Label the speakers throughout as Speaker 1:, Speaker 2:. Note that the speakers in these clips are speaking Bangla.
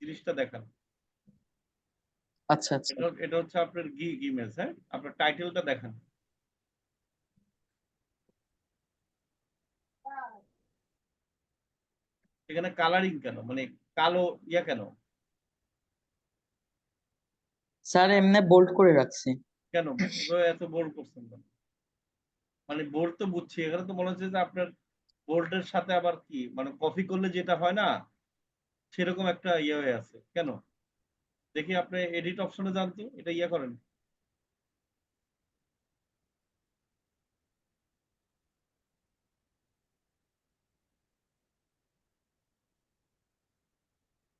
Speaker 1: জিনিসটা দেখান।
Speaker 2: আচ্ছা আচ্ছা
Speaker 1: এটা হচ্ছে আপনার গিগ ইমেজ। হ্যাঁ, আপনার টাইটেলটা দেখান। এখানে কালারিং কেন, মানে কালো কেন?
Speaker 2: স্যার, এমনি বোল্ড করে রাখছি।
Speaker 1: কেন এভাবে এত বোল্ড করছেন কেন? মানে বোল্ড তো বুঝছি, এখানে তো মনে হচ্ছে যে আপনার বোল্ডের সাথে আবার কি, মানে কপি করলে যেটা হয় না সেরকম একটা হয়ে আছে কেন? দেখি আপনি এডিট অপশনে যান তো, এটা করেন।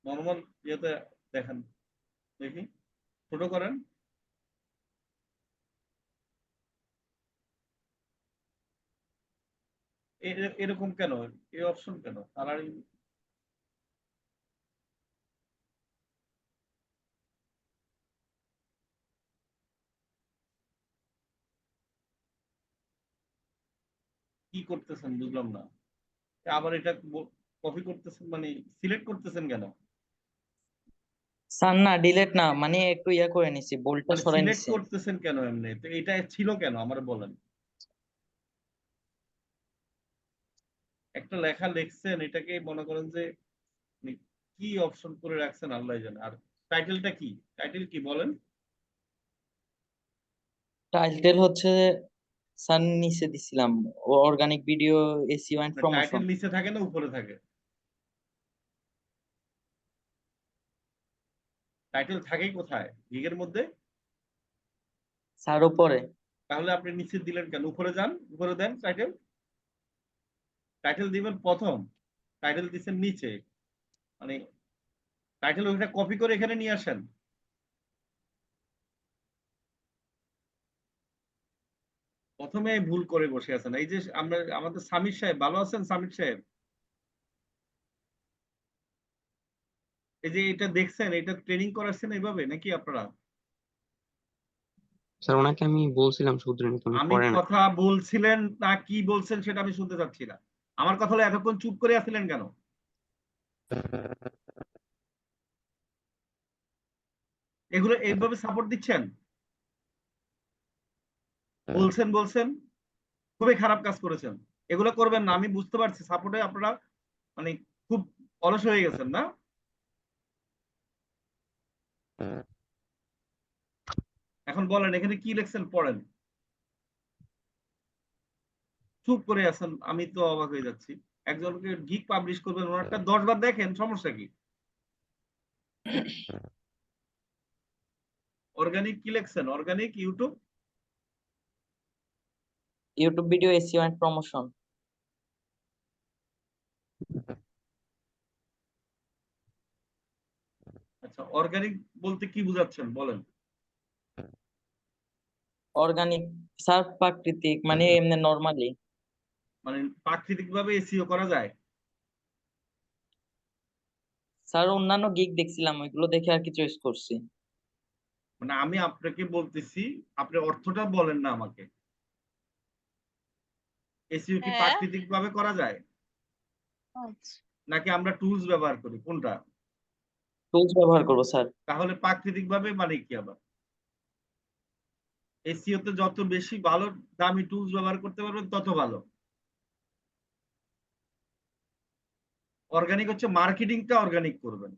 Speaker 1: নর্মাল ইয়েতে দেখেন, দেখি ছোট করেন। এরকম কেন, এই অপশন কেন কালারিং? কি করতেছেন বুঝলাম না। আবার এটা কপি করতেছেন, মানে সিলেক্ট করতেছেন কেন?
Speaker 2: স্যার না, ডিলেট না, মানে একটু করে নিছি, বোল্ডটা
Speaker 1: মানে
Speaker 2: সরাই
Speaker 1: সিলেক্ট
Speaker 2: নিছি।
Speaker 1: করতেছেন কেন এমনি, তো এটা ছিল কেন আমার বলেন। একটা লেখা লিখছেন, এটাকে মনে করেন যে মানে কি অপশন করে রাখছেন আল্লাহ জানে। আর টাইটেলটা কি, টাইটেল কি বলেন?
Speaker 2: টাইটেল হচ্ছে স্যার নিচে দিছিলাম, organic video SEO and
Speaker 1: title
Speaker 2: promotion.
Speaker 1: নিচে থাকে না উপরে থাকে? টাইটেল থাকে কোথায়, গিগের মধ্যে?
Speaker 2: স্যার উপরে।
Speaker 1: তাহলে আপনি নিচে দিলেন কেন? উপরে যান, উপরে দেন টাইটেল। টাইটেল দিবেন প্রথম, টাইটেল দিচ্ছেন নিচে, মানে টাইটেল ওইটা কপি করে এখানে নিয়ে আসেন। প্রথমে ভুল করে বসে আছেন। এই যে আমরা, আমাদের সামির সাহেব ভালো আছেন? সামির সাহেব, এই যে এটা দেখছেন, এটা ট্রেনিং করাচ্ছেন এইভাবে নাকি আপনারা?
Speaker 3: স্যার ওনাকে আমি বলছিলাম শুধরে নিতে, উনি
Speaker 1: আমি
Speaker 3: করে না।
Speaker 1: কথা বলছিলেন না কি বলছেন সেটা আমি শুনতে চাচ্ছি না। আমার কথা হলো এতক্ষণ চুপ করে আছিলেন কেন? এগুলো এইভাবে সাপোর্ট দিচ্ছেন? বলছেন বলছেন, খুবই খারাপ কাজ করেছেন। এগুলো করবেন না, আমি বুঝতে পারছি সাপোর্টে আপনারা মানে খুব অলস হয়ে গেছেন না। এখন বলেন এখানে কি লিখছেন, পড়েন। চুপ করে আছেন, আমি তো অবাক হয়ে যাচ্ছি। একজনকে গিগ পাবলিশ করবেন, ওনারটা 10 বার দেখেন, সমস্যা কি? অর্গানিক কি লিখছেন, organic YouTube?
Speaker 2: YouTube video SEO and promotion.
Speaker 1: আচ্ছা, অর্গানিক বলতে কি বুঝাচ্ছেন বলেন।
Speaker 2: অর্গানিক স্যার প্রাকৃতিক, মানে এমনি নরমালি।
Speaker 1: মানে প্রাকৃতিক ভাবে এসইও করা যায়?
Speaker 2: স্যার অন্যান্য গিগ দেখছিলাম, ওইগুলো দেখে আর কি চয়েস করছি।
Speaker 1: মানে আমি আপনাকে বলতেছি, আপনি অর্থটা বলেন না আমাকে। এসইও কি
Speaker 4: হ্যাঁ,
Speaker 1: প্রাকৃতিক ভাবে করা যায়
Speaker 4: আচ্ছা।
Speaker 1: নাকি আমরা টুলস ব্যবহার করি, কোনটা?
Speaker 2: টুলস ব্যবহার করবো স্যার।
Speaker 1: তাহলে প্রাকৃতিক ভাবে মানে কি আবার? এসইও তে যত বেশি ভালো দামি টুলস ব্যবহার করতে পারবেন তত ভালো। অর্গানিক হচ্ছে মার্কেটিংটা অর্গানিক করবেন।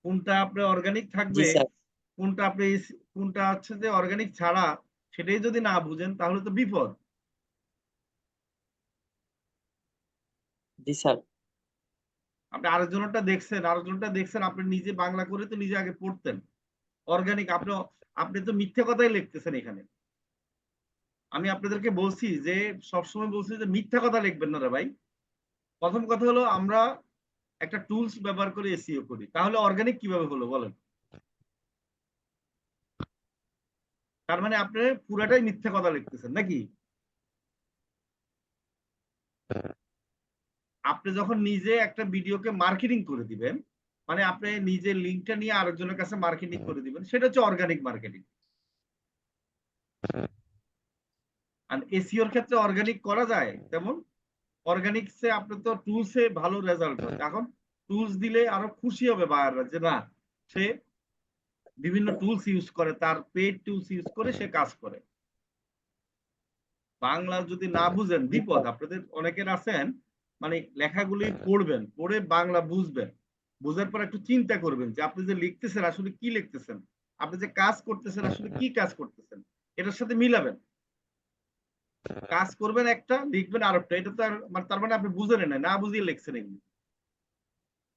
Speaker 1: কোনটা আপনি অর্গানিক
Speaker 2: জি
Speaker 1: থাকবে,
Speaker 2: স্যার।
Speaker 1: কোনটা আপনি কোনটা হচ্ছে যে অর্গানিক ছাড়া, সেটাই যদি না বুঝেন তাহলে তো বিপদ।
Speaker 2: জি স্যার।
Speaker 1: আপনি আরেকজনটা দেখছেন, আরেকজনটা দেখছেন, আপনি নিজে বাংলা করে তো নিজে আগে পড়তেন। অর্গানিক আপনি, আপনি তো মিথ্যে কথাই লিখতেছেন এখানে। আমি আপনাদেরকে বলছি যে, সবসময় বলছি যে মিথ্যা কথা লিখবেন না রে ভাই। প্রথম কথা হলো আমরা একটা টুলস ব্যবহার করে এসইও করি, তাহলে অর্গানিক কিভাবে হলো বলেন? তার মানে আপনি পুরাটাই মিথ্যা কথা লিখতেছেন নাকি? আপনি যখন নিজে একটা ভিডিওকে মার্কেটিং করে দিবেন, মানে আপনি নিজের লিঙ্কটা নিয়ে আরেকজনের কাছে মার্কেটিং করে দিবেন, সেটা হচ্ছে অর্গানিক মার্কেটিং। আর এসইওর ক্ষেত্রে অর্গানিক করা যায় তেমন? অর্গানিক্সে আপনি তো টুলসে ভালো রেজাল্ট হচ্ছে। এখন টুলস দিলে আরো খুশি হবে বায়াররা যে না, সে বিভিন্ন টুলস ইউজ করে, তার পেইড টুলস ইউজ করে সে কাজ করে। বাংলা যদি না বুঝেন বিপদ। আপনাদের অনেকের আছেন মানে লেখাগুলি পড়বেন, পড়ে বাংলা বুঝবেন, বুঝার পর একটু চিন্তা করবেন যে আপনি যে লিখতেছেন আসলে কি লিখতেছেন, আপনি যে কাজ করতেছেন আসলে কি কাজ করতেছেন, এটার সাথে মিলাবেন। কাজ করবেন একটা, লিখবেন আরেকটা, এটা তো আর মানে তার মানে আপনি বুঝেন না, না বুঝিয়ে লিখছেন এগুলি।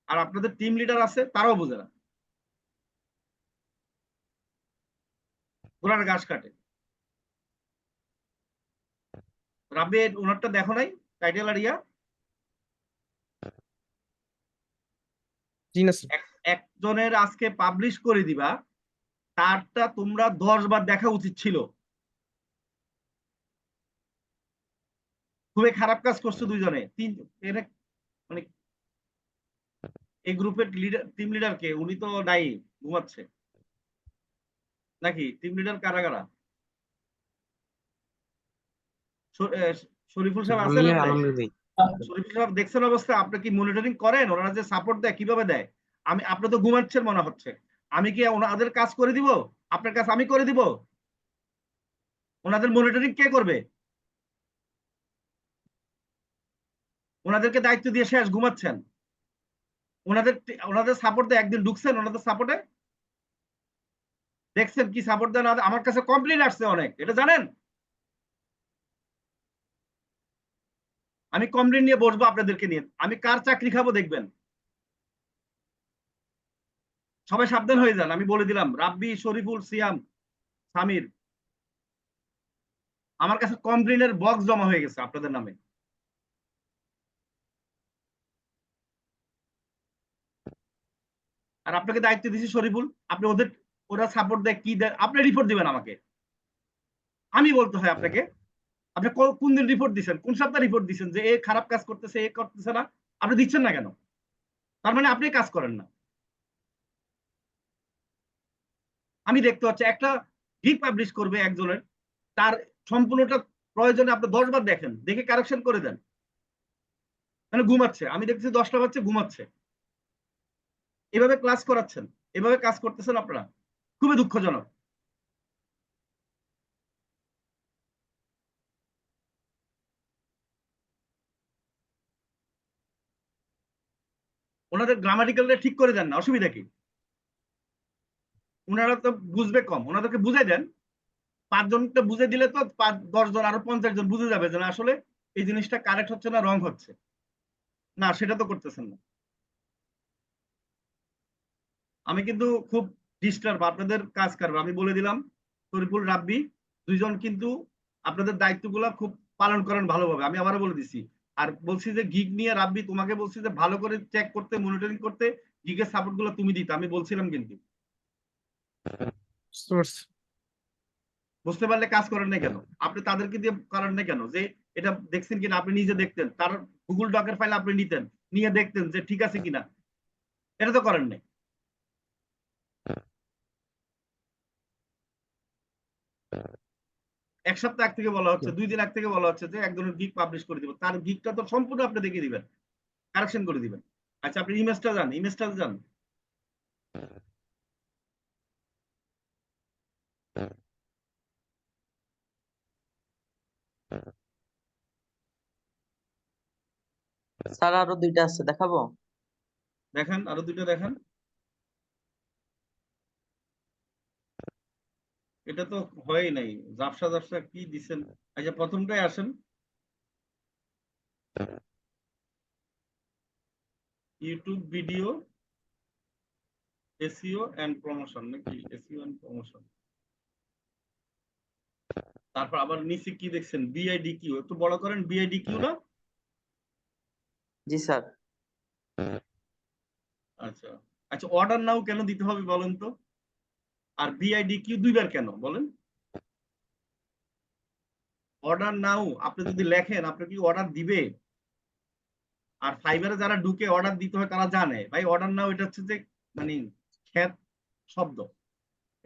Speaker 1: আর আপনাদের টিম লিডার আছে, তারাও বুঝে না, ঘোড়ার ঘাস কাটে। রাবে ওনারটা দেখো নাই, টাইটেল আর ইয়া?
Speaker 5: জি না স্যার।
Speaker 1: একজনের আজকে পাবলিশ করে দিবা, তারটা তোমরা 10 বার দেখা উচিত ছিল। খুবই খারাপ কাজ করছে দুইজনে, তিন এরা মানে এই গ্রুপের লিডার, টিম লিডার কে? উনি তো নাই, ঘুমাচ্ছে নাকি? টিম লিডার কারা কারা? শরীফুল সাহেব আছেন
Speaker 3: আমি আর
Speaker 1: আপনি?
Speaker 3: আলমগীর ভাই।
Speaker 1: শরীফুল সাহেব দেখছেন অবস্থা? আপনি কি মনিটরিং করেন ওনারা যে সাপোর্ট দেয় কিভাবে দেয়? আপনি তো ঘুমাচ্ছেন মনে হচ্ছে। আমি কি ওনাদের কাজ করে দিব? আপনার কাজ আমি করে দিব? ওনাদের মনিটরিং কে করবে? ওনাদেরকে দায়িত্ব দিয়ে শেষ, ঘুমাচ্ছেন। ওনাদের ওনাদের সাপোর্ট দেয়, একদিন ঢুকছেন ওনাদের সাপোর্টে, দেখছেন কি সাপোর্ট দেন? আমার কাছে কমপ্লেইন আসছে অনেক, এটা জানেন? আমি কমপ্লেইন নিয়ে বসবো আপনাদেরকে নিয়ে, আমি কার চাকরি খাবো দেখবেন। সবাই সাবধান হয়ে যান, আমি বলে দিলাম। রাব্বি, শরীফুল, সিয়াম, সামির, আমার কাছে কমপ্লেইনের বক্স জমা হয়ে গেছে আপনাদের নামে। আর আপনাকে দায়িত্ব দিয়েছি শরীফুল, আপনি ওদের, ওরা সাপোর্ট দেয় কি দেয়, আপনি রিপোর্ট দিবেন আমাকে, আমি বলতে হয় আপনাকে। আপনি কোন দিন রিপোর্ট দিচ্ছেন, কোন সপ্তাহে রিপোর্ট দিচ্ছেন যে এ খারাপ কাজ করতেছে, এ করতেছে না? আপনি দিচ্ছেন না কেন? তার মানে আপনি কাজ করেন না। আমি দেখতে হচ্ছে একটা গিগ পাবলিশ করবে একজনের, তার সম্পূর্ণটা প্রয়োজনে আপনি 10 বার দেখেন, দেখে কারেকশন করে দেন। মানে ঘুমাচ্ছে, আমি দেখছি 10টা বাচ্চা ঘুমাচ্ছে, এভাবে ক্লাস করাচ্ছেন, এভাবে কাজ করতেছেন আপনারা, খুবই দুঃখজনক। ওনাদের গ্রামাটিক্যালটা ঠিক করে দেন না, অসুবিধা কি? ওনারা তো বুঝবে কম, ওনাদেরকে বুঝে দেন। 5 জনকে বুঝে দিলে তো 10 জন আরো 50 জন বুঝে যাবে যে না আসলে এই জিনিসটা কারেক্ট হচ্ছে না, রং হচ্ছে না, সেটা তো করতেছেন না। আমি কিন্তু খুব ডিস্টার্ব আপনাদের কাজ কারবার, আমি বলে দিলাম। শরীফুল, রাব্বি, দুইজন কিন্তু আপনাদের দায়িত্বগুলো খুব পালন করেন ভালোভাবে, আমি আবারও বলে দিছি। আর বলছি যে গিগ নিয়ে রাব্বি তোমাকে বলছি যে ভালো করে চেক করতে, মনিটরিং করতে, গিগের সাপোর্ট গুলো তুমি দিতে, আমি বলছিলাম কিন্তু।
Speaker 5: বুঝতে পারছি।
Speaker 1: বুঝতে পারলে কাজ করেন না কেন? আপনি তাদেরকে দিয়ে করেন না কেন? যে এটা দেখছেন কিনা আপনি নিজে দেখতেন, তার গুগল ডকের ফাইল আপনি নিতেন, নিয়ে দেখতেন যে ঠিক আছে কিনা, এটা তো করেন নাই। এক সপ্তাহ আগ থেকে বলা হচ্ছে, 2 দিন আগ থেকে বলা হচ্ছে যে একজনের গিগ পাবলিশ করে দিব, তার গিগটা তো সম্পূর্ণ আপনি দেখে দিবেন, কারেকশন করে দিবেন। আচ্ছা আপনি ইমেজটা যান, ইমেজটা যান।
Speaker 2: স্যার আরো 2টা আছে, দেখাবো?
Speaker 1: দেখেন, আরো 2টা দেখেন। এটা তো হয়ই নাই, ঝাপসা ঝাপসা কি দিচ্ছেন। আচ্ছা প্রথমটাই আসেন, YouTube video SEO and promotion, নাকি এসইও এন্ড প্রমোশন। তারপর আবার নিচে কি দেখছেন, বিআইডিকিউ, একটু বড় করেন, বিআইডিকিউ না?
Speaker 2: জি স্যার।
Speaker 1: আচ্ছা আচ্ছা, অর্ডার নাও কেন দিতে হবে বলেন তো? আর বিআইডিকিউ 2 বার কেন বলেন? অর্ডার নাও আপনি যদি লেখেন, আপনি কি অর্ডার দিবে? আর ফাইবারে যারা ঢুকে অর্ডার দিতে হয় তারা জানে ভাই, অর্ডার নাও এটা হচ্ছে যে মানে খ্যাত শব্দ,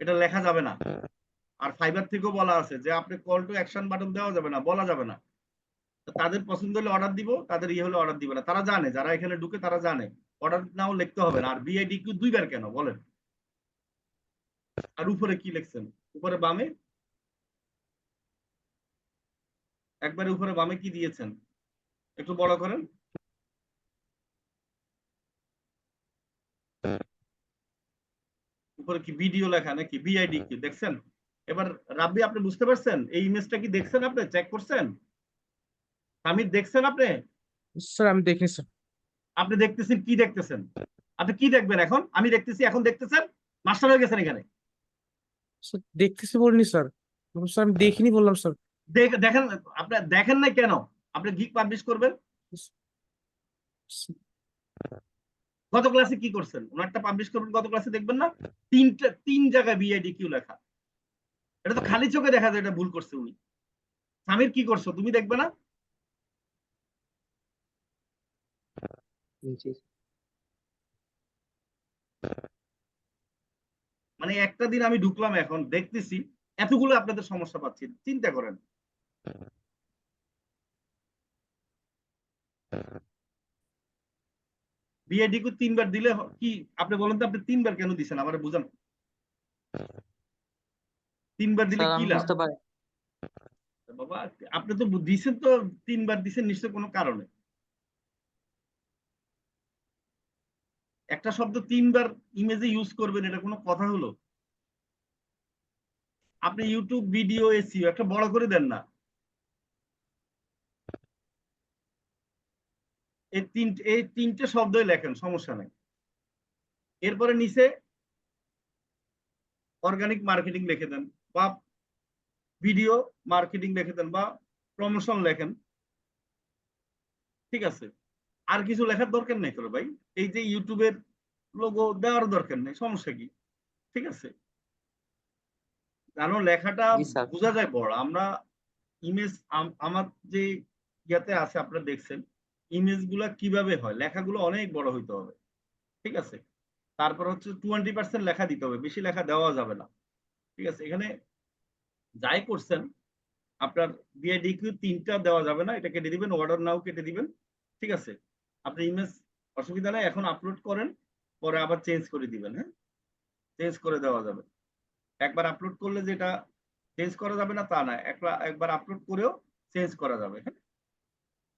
Speaker 1: এটা লেখা যাবে না। আর ফাইবার থেকেও বলা আছে যে আপনি কল টু অ্যাকশন বাটন দেওয়া যাবে না, বলা যাবে না। তাদের পছন্দ হলে অর্ডার দিব, তাদের ইয়ে হলে অর্ডার দিবে না। তারা জানে, যারা এখানে ঢুকে তারা জানে অর্ডার নাও লিখতে হবে না। আর বিআইডিকিউ 2 বার কেন বলেন? আর উপরে কি লিখছেন? উপরে বামে, একবারে উপরে বামে কি দিয়েছেন? একটু বড় করেন। উপরে কি ভিডিও লেখা নাকি বিআইডিকিউ দেখছেন? এবার রাব্বি আপনি বুঝতে পারছেন? এই ইমেজটা কি দেখছেন, আপনি চেক করছেন? হামিদ দেখছেন আপনি?
Speaker 5: স্যার আমি দেখিনি স্যার।
Speaker 1: আপনি দেখতেছেন কি দেখতেছেন? আপনি কি দেখবেন এখন? আমি দেখতেছি, এখন দেখতেছেন? মাস্টার হয়ে গেছেন এখানে।
Speaker 5: স্যার দেখতেছি বলিনি স্যার। স্যার আমি দেখিনি বললাম স্যার।
Speaker 1: দেখেন, আপনি দেখেন না কেন? আপনি গিগ পাবলিশ করবেন। গত ক্লাসে কি করছেন? ওনারটা পাবলিশ করবেন, গত ক্লাসে দেখবেন না? তিন জায়গায় বিআইডিকিউ লেখা। এটা তো খালি চোখে দেখা যায় এটা ভুল করছে উনি। সামির কি করছো তুমি দেখবে না?
Speaker 3: জি
Speaker 1: মানে একটা দিন আমি ঢুকলাম, এখন দেখতেছি এতগুলো আপনাদের সমস্যা পাচ্ছি, চিন্তা করেন। বিআইডিকিউ 3 বার দিলে কি আপনি বলেন তো, আপনি 3 বার কেন দিচ্ছেন আমার বুঝান। 3 বার দিলে
Speaker 2: স্যার
Speaker 1: কি
Speaker 2: আমি
Speaker 1: লাভ?
Speaker 2: বুঝতে পারি।
Speaker 1: বাবা আপনি তো দিচ্ছেন, তো 3 বার দিচ্ছেন নিশ্চয় কোনো কারণে। একটা শব্দ 3 বার ইমেজে ইউজ করবেন, এটা কোনো কথা হলো? আপনি ইউটিউব ভিডিও এসইও একটা বড় করে দেন না। এই তিনটে শব্দই লেখেন, সমস্যা নাই। এরপরে নিচে অর্গানিক মার্কেটিং লিখে দেন, বা ভিডিও মার্কেটিং লিখে দেন, বা প্রমোশন লেখেন। ঠিক আছে, আর কিছু লেখার দরকার নেই তোর ভাই। এই যে ইউটিউবের লোগো দেওয়ার দরকার নেই, সমস্যা কি? ঠিক আছে, কারণ লেখাটা
Speaker 2: জি স্যার।
Speaker 1: বোঝা যায় বড়। আমরা ইমেজ, আমার যে ইয়াতে আছে আপনারা দেখছেন, ইমেজ গুলা কিভাবে হয়, লেখাগুলো অনেক বড় হইতে হবে। ঠিক আছে, তারপর হচ্ছে 20% লেখা দিতে হবে, বেশি লেখা দেওয়া যাবে না। ঠিক আছে, এখানে যাই করছেন আপনার বিআইডিকিউ 3টা দেওয়া যাবে না, এটা কেটে দিবেন, অর্ডার নাও কেটে দিবেন। ঠিক আছে, আপনি ইমেজ অসুবিধা নাই, এখন আপলোড করেন, পরে আবার চেঞ্জ করে দিবেন। হ্যাঁ, চেঞ্জ করে দেওয়া যাবে। একবার আপলোড করলে যেটা চেঞ্জ করা যাবে না তা না, একবার আপলোড করেও চেঞ্জ করা যাবে। হ্যাঁ,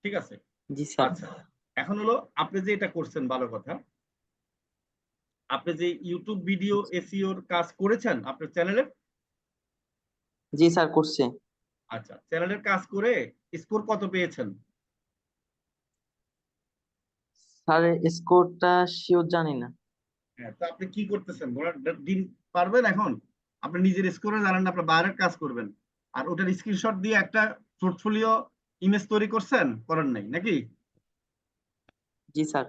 Speaker 1: ঠিক আছে।
Speaker 2: জি স্যার।
Speaker 1: আচ্ছা, এখন হলো আপনি যে এটা করছেন ভালো কথা। আপনি যে ইউটিউব ভিডিও এসইওর কাজ করেছেন আপনার চ্যানেলে।
Speaker 2: জি স্যার করছে।
Speaker 1: আচ্ছা, চ্যানেলের কাজ করে স্কোর কত পেয়েছেন?
Speaker 2: স্যার স্কোরটা শিওর জানি না।
Speaker 1: হ্যাঁ, তো আপনি কি করতেছেন বলার দিন পারবেন এখন? আপনি নিজের স্কোরে জানেন না, আপনার বাইরের কাজ করবেন, আর ওটার স্ক্রিনশট দিয়ে একটা পোর্টফোলিও ইমেজ তৈরি করছেন, করেন নাই নাকি?
Speaker 2: জি স্যার।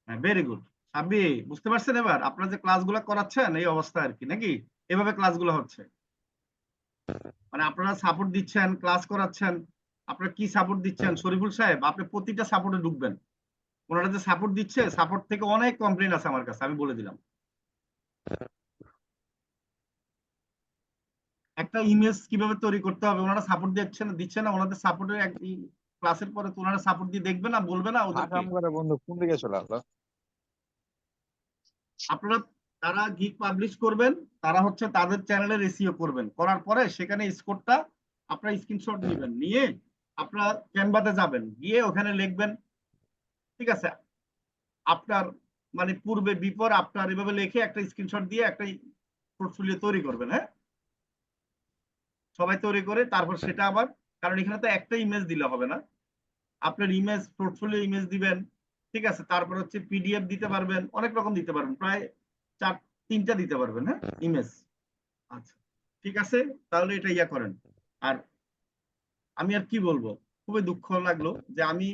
Speaker 1: হ্যাঁ, ভেরি গুড। সাব্বি বুঝতে পারছেন এবার আপনারা যে ক্লাসগুলো করাচ্ছেন এই অবস্থা আর কি, নাকি? এভাবে ক্লাসগুলো হচ্ছে, মানে আপনারা সাপোর্ট দিচ্ছেন, ক্লাস করাচ্ছেন। আপনারা কি সাপোর্ট দিচ্ছেন শরীফুল সাহেব? আপনি প্রতিটা সাপোর্টে ঢুকবেন। ওনারা যে সাপোর্ট দিচ্ছে, সাপোর্ট থেকে অনেক কমপ্লেন আছে আমার কাছে, আমি বলে দিলাম। একটা ইমেজ কিভাবে তৈরি করতে হবে ওনারা সাপোর্ট দিচ্ছে না। ওনাদের সাপোর্টের এক ক্লাসের পরে তো ওনারা সাপোর্ট দিয়ে দেখবে না, বলবে না ওদেরকে?
Speaker 6: আকাম করে বন্ধু কোন দিকে চলে আসলো?
Speaker 1: আপনারা, তারা গিগ পাবলিশ করবেন, তারা হচ্ছে তাদের চ্যানেলের এসইও করবেন, করার পরে সেখানে স্কোরটা আপনারা স্ক্রিনশট নেবেন, নিয়ে আপনারা ক্যানভাতে যাবেন, গিয়ে ওখানে লিখবেন। ঠিক আছে, আপনার মানে পূর্বে বিপর আপনার এভাবে লিখে একটা স্ক্রিনশট দিয়ে একটা পোর্টফোলিও তৈরি করবেন। হ্যাঁ, সবাই তৈরি করে তারপর সেটা আবার, কারণ এখানে তো একটা ইমেজ দিলে হবে না, আপনার ইমেজ পোর্টফোলিও ইমেজ দিবেন। ঠিক আছে, তারপর হচ্ছে পিডিএফ দিতে পারবেন, অনেক রকম দিতে পারবেন, প্রায় 3টা দিতে পারবেন। হ্যাঁ, ইমেজ। আচ্ছা, ঠিক আছে, তাহলে এটা ইয়া করেন। আর আমি আর কি বলবো, খুবই দুঃখ লাগলো যে আমি,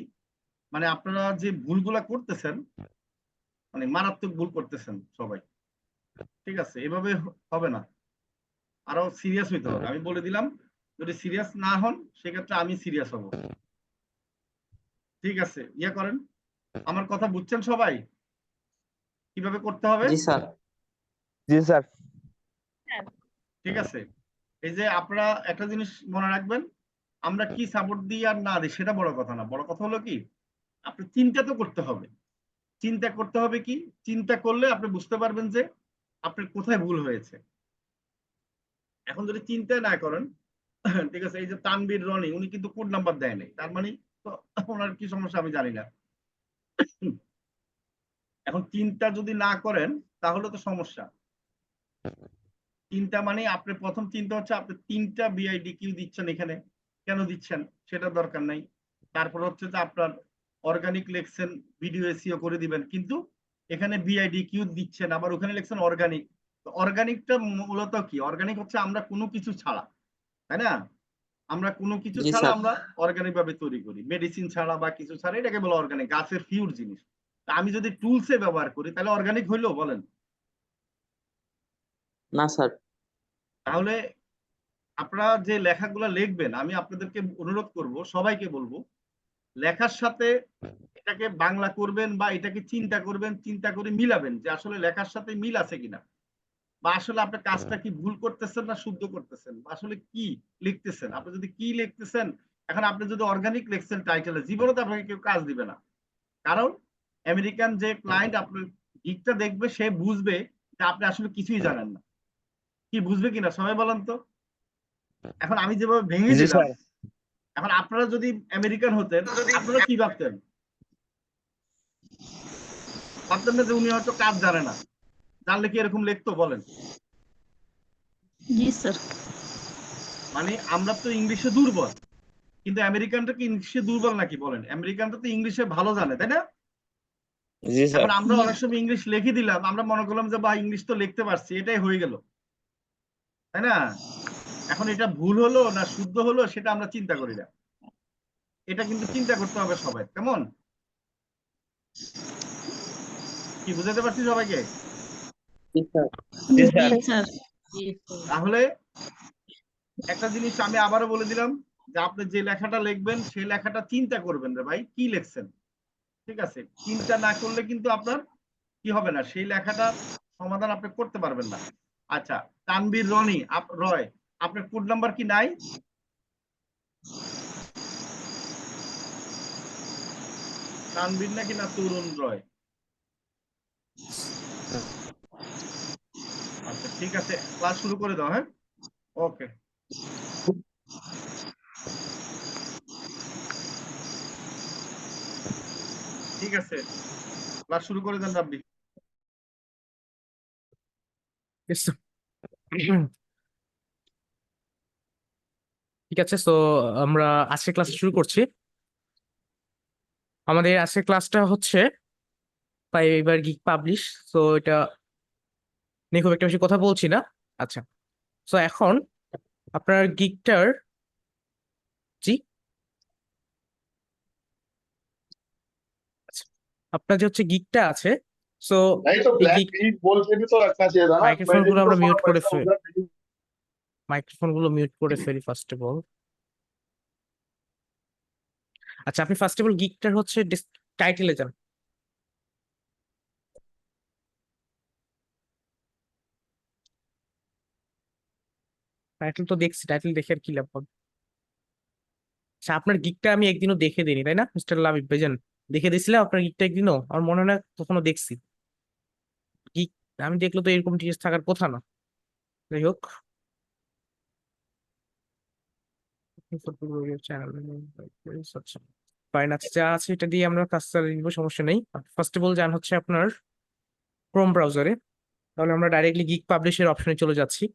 Speaker 1: মানে আপনারা যে ভুলগুলা করতেছেন, মানে মারাত্মক ভুল করতেছেন সবাই। ঠিক আছে, এভাবে হবে না, আরো সিরিয়াস হইতে হবে। আমি বলে দিলাম, যদি সিরিয়াস না হন সেক্ষেত্রে আমি সিরিয়াস হব। ঠিক আছে, ইয়া করেন। আমার কথা বুঝছেন সবাই কিভাবে করতে হবে?
Speaker 2: জি স্যার।
Speaker 6: জি স্যার।
Speaker 1: ঠিক আছে, এই যে আপনারা একটা জিনিস মনে রাখবেন, আমরা কি সাপোর্ট দিই আর না দিই সেটা বড় কথা না, বড় কথা হলো কি আপনি চিন্তা তো করতে হবে। চিন্তা করতে হবে কি, চিন্তা করলে আপনি বুঝতে পারবেন যে আপনার কোথায় ভুল হয়েছে। এখন যদি চিন্তা না করেন, ঠিক আছে, এই যে তানভীর রনি উনি কিন্তু কোড নাম্বার দেয় নাই, তার মানে তো ওনার কি সমস্যা আমি জানি না। এখন চিন্তা যদি না করেন তাহলে তো সমস্যা। চিন্তা মানে আপনার প্রথম চিন্তা হচ্ছে আপনি 3টা বিআইডি কিউ দিচ্ছেন এখানে, কেন দিচ্ছেন সেটা দরকার নাই। তারপর হচ্ছে যে আপনার অর্গানিক লেখছেন, ভিডিও এসইও করে দিবেন, কিন্তু এখানে বিআইডি কিউ দিচ্ছেন, আবার ওখানে লিখছেন অর্গানিক। অর্গানিকটা মূলত কি, অর্গানিক হচ্ছে আমরা কোনো কিছু ছাড়া, তাই না? আমরা কোনো কিছু
Speaker 2: জি
Speaker 1: ছাড়া
Speaker 2: স্যার।
Speaker 1: আমরা অর্গানিক ভাবে তৈরি করি, মেডিসিন ছাড়া বা কিছু ছাড়া, এটাকে বলে অর্গানিক, গাছের ফিউর জিনিস। তা আমি যদি টুলসে ব্যবহার করি তাহলে অর্গানিক হইলো বলেন?
Speaker 2: না স্যার।
Speaker 1: তাহলে আপনারা যে লেখাগুলো লিখবেন, আমি আপনাদেরকে অনুরোধ করব, সবাইকে বলবো লেখার সাথে এটাকে বাংলা করবেন বা এটাকে চিন্তা করবেন, চিন্তা করে মিলাবেন যে আসলে লেখার সাথে মিল আছে কিনা, বা আসলে আপনার কাজটা কি ভুল করতেছেন না শুদ্ধ করতেছেন, বা আসলে কি লিখতেছেন। আপনি যদি কি লিখতেছেন, এখন আপনি যদি অর্গানিক লিখছেন টাইটেলে, জীবনে তো আপনাকে কেউ কাজ দিবে না। কারণ আমেরিকান যে ক্লায়েন্ট আপনার গিকটা দেখবে, সে বুঝবে যে আপনি আসলে কিছুই জানেন না। কি বুঝবে কিনা সবাই বলেন তো? এখন আমি যেভাবে ভেঙে
Speaker 6: জি
Speaker 1: দিলাম,
Speaker 6: স্যার।
Speaker 1: এখন আপনারা যদি আমেরিকান হতেন আপনারা কি ভাবতেন? ভাবতেন না যে উনি হয়তো কাজ জানে না? জানলে কি এরকম লিখতো বলেন?
Speaker 4: জি স্যার।
Speaker 1: মানে আমরা তো ইংলিশে দুর্বল, কিন্তু আমেরিকানটা কি ইংলিশে দুর্বল নাকি বলেন? আমেরিকানটা তো ইংলিশে ভালো জানে, তাই না?
Speaker 6: জি
Speaker 1: এখন
Speaker 6: স্যার।
Speaker 1: আমরা
Speaker 4: জি
Speaker 1: অনেক সময় ইংলিশ লিখে দিলাম, আমরা মনে করলাম যে বা ইংলিশ তো লিখতে পারছি, এটাই হয়ে গেল, তাই না? এখন এটা ভুল হলো না শুদ্ধ হলো সেটা আমরা চিন্তা করি না। এটা কিন্তু চিন্তা করতে হবে সবাই, কেমন? কি বুঝাতে পারছি সবাইকে?
Speaker 2: জি স্যার।
Speaker 6: জি
Speaker 4: জি
Speaker 6: স্যার।
Speaker 4: স্যার। জি স্যার।
Speaker 1: তাহলে একটা জিনিস আমি আবারও বলে দিলাম, যে আপনি যে লেখাটা লিখবেন সেই লেখাটা চিন্তা করবেন রে ভাই, কি লিখছেন। ঠিক আছে, চিন্তা না করলে কিন্তু আপনার কি হবে না, সেই লেখাটার সমাধান আপনি করতে পারবেন না। আচ্ছা, তানভীর রনি রয়, আপনার কোড নাম্বার কি নাই? তানভীর নাকি না তরুণ রয়? আচ্ছা ঠিক আছে, ক্লাস শুরু করে দাও, হ্যাঁ? ওকে, ঠিক আছে, ক্লাস শুরু করে দেন রাব্বি।
Speaker 5: Yes, sir. ঠিক আছে, তো আমরা আজকে ক্লাস শুরু করছি। আমাদের আজকের ক্লাসটা হচ্ছে এবার গিক পাবলিশ। তো এটা নিয়ে খুব একটা বেশি কথা বলছি না। আচ্ছা, তো এখন আপনার গিকটার, জি, আচ্ছা, আপনার যে হচ্ছে গিকটা আছে, সো
Speaker 7: नहीं तो
Speaker 5: এই
Speaker 7: ब्लैक
Speaker 5: গিক
Speaker 7: बीट बोल के भी तो रखना चाहिए था ना,
Speaker 5: মাইক্রোফোন
Speaker 7: मैंने
Speaker 5: গুলো
Speaker 7: भी तो
Speaker 5: আমরা
Speaker 7: थोड़ा
Speaker 5: মিউট করে
Speaker 7: पैसा
Speaker 5: ফেলি।
Speaker 7: उधर।
Speaker 5: মাইক্রোফোন গুলো মিউট করে ফেলি ফার্স্ট অফ অল। আচ্ছা, আপনি ফার্স্ট অফ অল গিকটার হচ্ছে টাইটেলে যান। টাইটেল তো দেখছি, টাইটেল দেখে আর কি লাভ হবে? আচ্ছা, আপনার গিকটা আমি একদিনও দেখে দিইনি তাই না মিস্টার লাবিব ভাইজান? দেখে দিয়েছিলাম আপনার গিকটা একদিনও? আমার মনে হয় না কখনো দেখছি গিক। আমি দেখলে তো এরকম জিনিস থাকার কথা না। যাই হোক, ফাইন, আচ্ছা, যা আছে এটা দিয়ে আমরা কাজ চালিয়ে নিবো, সমস্যা নেই। ফার্স্ট অফ অল যান হচ্ছে আপনার ক্রোম ব্রাউজারে। তাহলে আমরা ডাইরেক্টলি গিক পাবলিশের অপশনে চলে যাচ্ছি।